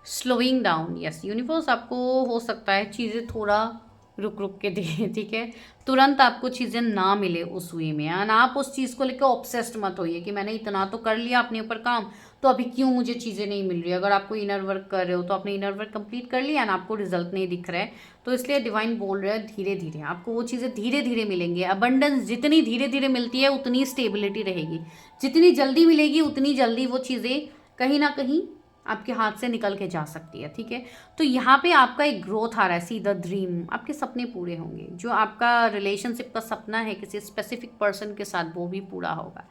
स्लोइंग डाउन, यस, यूनिवर्स आपको हो सकता है चीज़ें थोड़ा रुक रुक के दे, ठीक है। तुरंत आपको चीज़ें ना मिले उस वे में, एंड आप उस चीज़ को लेकर ऑब्सेस्ड मत होइए कि मैंने इतना तो कर लिया अपने ऊपर काम, तो अभी क्यों मुझे चीज़ें नहीं मिल रही। अगर आपको इनर वर्क कर रहे हो तो आपने इनर वर्क कंप्लीट कर लिया एंड आपको रिजल्ट नहीं दिख रहा है, तो इसलिए डिवाइन बोल रहे हैं धीरे धीरे आपको वो चीज़ें धीरे धीरे मिलेंगे। अबंडेंस जितनी धीरे धीरे मिलती है उतनी स्टेबिलिटी रहेगी, जितनी जल्दी मिलेगी उतनी जल्दी वो चीज़ें कहीं ना कहीं आपके हाथ से निकल के जा सकती है, ठीक है। तो यहाँ पे आपका एक ग्रोथ आ रहा है, सी द ड्रीम, आपके सपने पूरे होंगे। जो आपका रिलेशनशिप का सपना है किसी स्पेसिफिक पर्सन के साथ, वो भी पूरा होगा।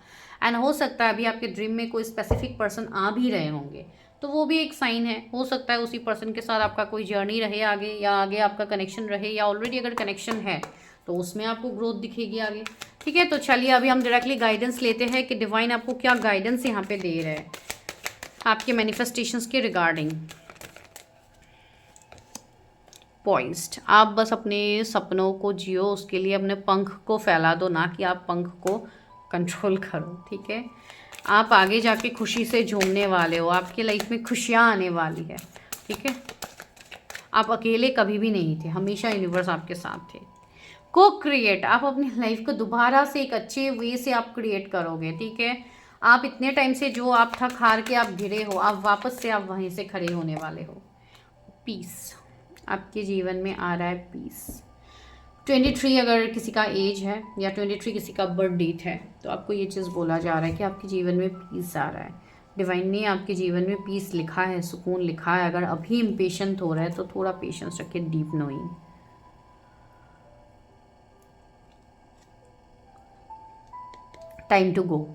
एंड हो सकता है अभी आपके ड्रीम में कोई स्पेसिफिक पर्सन आ भी रहे होंगे, तो वो भी एक साइन है। हो सकता है उसी पर्सन के साथ आपका कोई जर्नी रहे आगे, या आगे आपका कनेक्शन रहे, या ऑलरेडी अगर कनेक्शन है तो उसमें आपको ग्रोथ दिखेगी आगे, ठीक है। तो चलिए अभी हम डायरेक्टली गाइडेंस लेते हैं कि डिवाइन आपको क्या गाइडेंस यहाँ पे दे रहे हैं आपके मैनिफेस्टेशंस के रिगार्डिंग। पॉइंट, आप बस अपने सपनों को जियो, उसके लिए अपने पंख को फैला दो, ना कि आप पंख को कंट्रोल करो, ठीक है। आप आगे जाके खुशी से झूमने वाले हो, आपके लाइफ में खुशियाँ आने वाली है, ठीक है। आप अकेले कभी भी नहीं थे, हमेशा यूनिवर्स आपके साथ थे। को क्रिएट, आप अपनी लाइफ को दोबारा से एक अच्छे वे से आप क्रिएट करोगे, ठीक है। आप इतने टाइम से जो आप थक हार के आप गिरे हो, आप वापस से आप वहीं से खड़े होने वाले हो। पीस, आपके जीवन में आ रहा है पीस। 23 अगर किसी का एज है, या 23 किसी का बर्थ डेट है, तो आपको ये चीज़ बोला जा रहा है कि आपके जीवन में पीस आ रहा है। डिवाइन ने आपके जीवन में पीस लिखा है, सुकून लिखा है। अगर अभी इम्पेशेंट हो रहा है तो थोड़ा पेशेंस रखिए, deep knowing. Time to go,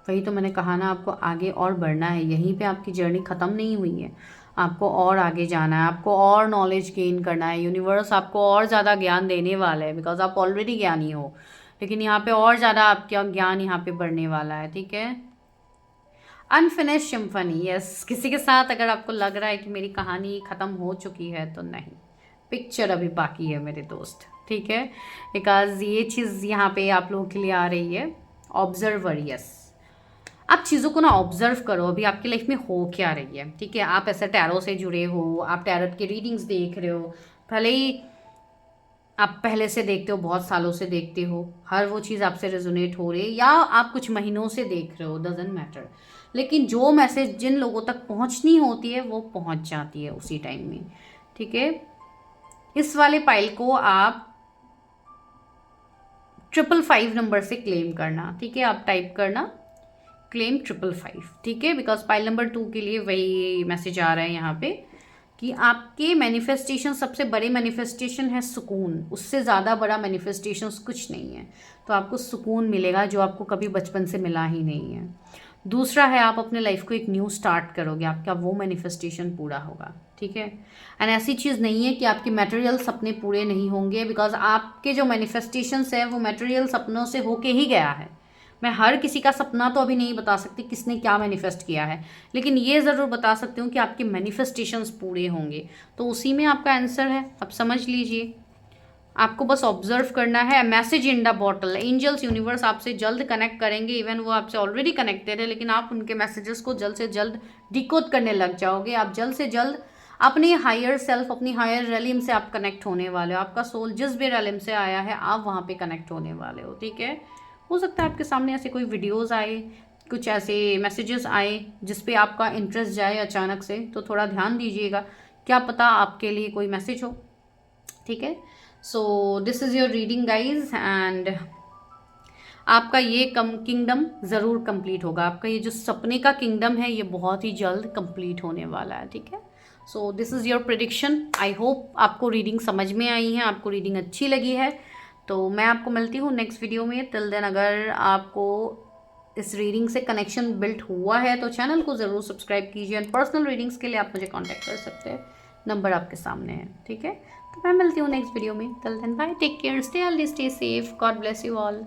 वही तो मैंने कहा ना, आपको आगे और बढ़ना है। यहीं पे आपकी जर्नी ख़त्म नहीं हुई है, आपको और आगे जाना है, आपको और नॉलेज गेन करना है। यूनिवर्स आपको और ज़्यादा ज्ञान देने वाला है, बिकॉज आप ऑलरेडी ज्ञानी हो, लेकिन यहाँ पे और ज़्यादा आपका ज्ञान यहाँ पे बढ़ने वाला है, ठीक है। अनफिनिश सिम्फनी, यस, किसी के साथ अगर आपको लग रहा है कि मेरी कहानी ख़त्म हो चुकी है तो नहीं, पिक्चर अभी बाकी है मेरे दोस्त, ठीक है। बिकॉज ये चीज़ यहाँ पे आप लोगों के लिए आ रही है, ऑब्जर्वर, यस। आप चीज़ों को ना ऑब्जर्व करो, अभी आपकी लाइफ में हो क्या रही है, ठीक है। आप ऐसे टैरो से जुड़े हो, आप टैरोट की रीडिंग्स देख रहे हो, भले ही आप पहले से देखते हो, बहुत सालों से देखते हो, हर वो चीज़ आपसे रेजोनेट हो रही है, या आप कुछ महीनों से देख रहे हो, डजेंट मैटर, लेकिन जो मैसेज जिन लोगों तक पहुंचनी होती है वो पहुंच जाती है उसी टाइम में, ठीक है। इस वाले पाइल को आप 555 नंबर से क्लेम करना, ठीक है। आप टाइप करना क्लेम 555, ठीक है। बिकॉज पाइल नंबर 2 के लिए वही मैसेज आ रहा है यहाँ पे कि आपके मैनिफेस्टेशन, सबसे बड़े मैनिफेस्टेशन है सुकून, उससे ज़्यादा बड़ा मैनिफेस्टेशन कुछ नहीं है। तो आपको सुकून मिलेगा जो आपको कभी बचपन से मिला ही नहीं है। दूसरा है आप अपने लाइफ को एक न्यू स्टार्ट करोगे, आपका वो मैनिफेस्टेशन पूरा होगा, ठीक है। एंड ऐसी चीज़ नहीं है कि आपके मटेरियल सपने पूरे नहीं होंगे, बिकॉज आपके जो मैनिफेस्टेशंस है वो मटेरियल सपनों से होके ही गया है। मैं हर किसी का सपना तो अभी नहीं बता सकती किसने क्या मैनिफेस्ट किया है, लेकिन ये ज़रूर बता सकती हूँ कि आपके मैनिफेस्टेशंस पूरे होंगे, तो उसी में आपका आंसर है, आप समझ लीजिए। आपको बस ऑब्जर्व करना है। Message in the bottle, angels, universe आपसे जल्द कनेक्ट करेंगे, इवन वो आपसे ऑलरेडी कनेक्टेड है, लेकिन आप उनके मैसेजेस को जल्द से जल्द डिकोड करने लग जाओगे। आप जल्द से जल्द अपनी हायर सेल्फ, अपनी हायर रेलिम से आप कनेक्ट होने वाले हो। आपका सोल जिस भी रेलिम से आया है आप वहाँ पे कनेक्ट होने वाले हो, ठीक है। हो सकता है आपके सामने ऐसे कोई वीडियोज़ आए, कुछ ऐसे मैसेजेस आए जिस पे आपका इंटरेस्ट जाए अचानक से, तो थोड़ा ध्यान दीजिएगा, क्या पता आपके लिए कोई मैसेज हो, ठीक है। So this is your reading guys, and आपका ये किंगडम ज़रूर कंप्लीट होगा। आपका ये जो सपने का किंगडम है ये बहुत ही जल्द कंप्लीट होने वाला है, ठीक है। So this is your prediction. I hope आपको रीडिंग समझ में आई है, आपको रीडिंग अच्छी लगी है। तो मैं आपको मिलती हूँ नेक्स्ट वीडियो में। टिल देन अगर आपको इस रीडिंग से कनेक्शन बिल्ट हुआ है तो चैनल को ज़रूर सब्सक्राइब कीजिए, एंड पर्सनल रीडिंग्स के लिए आप मुझे कांटेक्ट कर सकते हैं, नंबर आपके सामने है, ठीक है। तो मैं मिलती हूँ नेक्स्ट वीडियो में। Till then bye, take care, stay healthy, stay safe, God bless you all.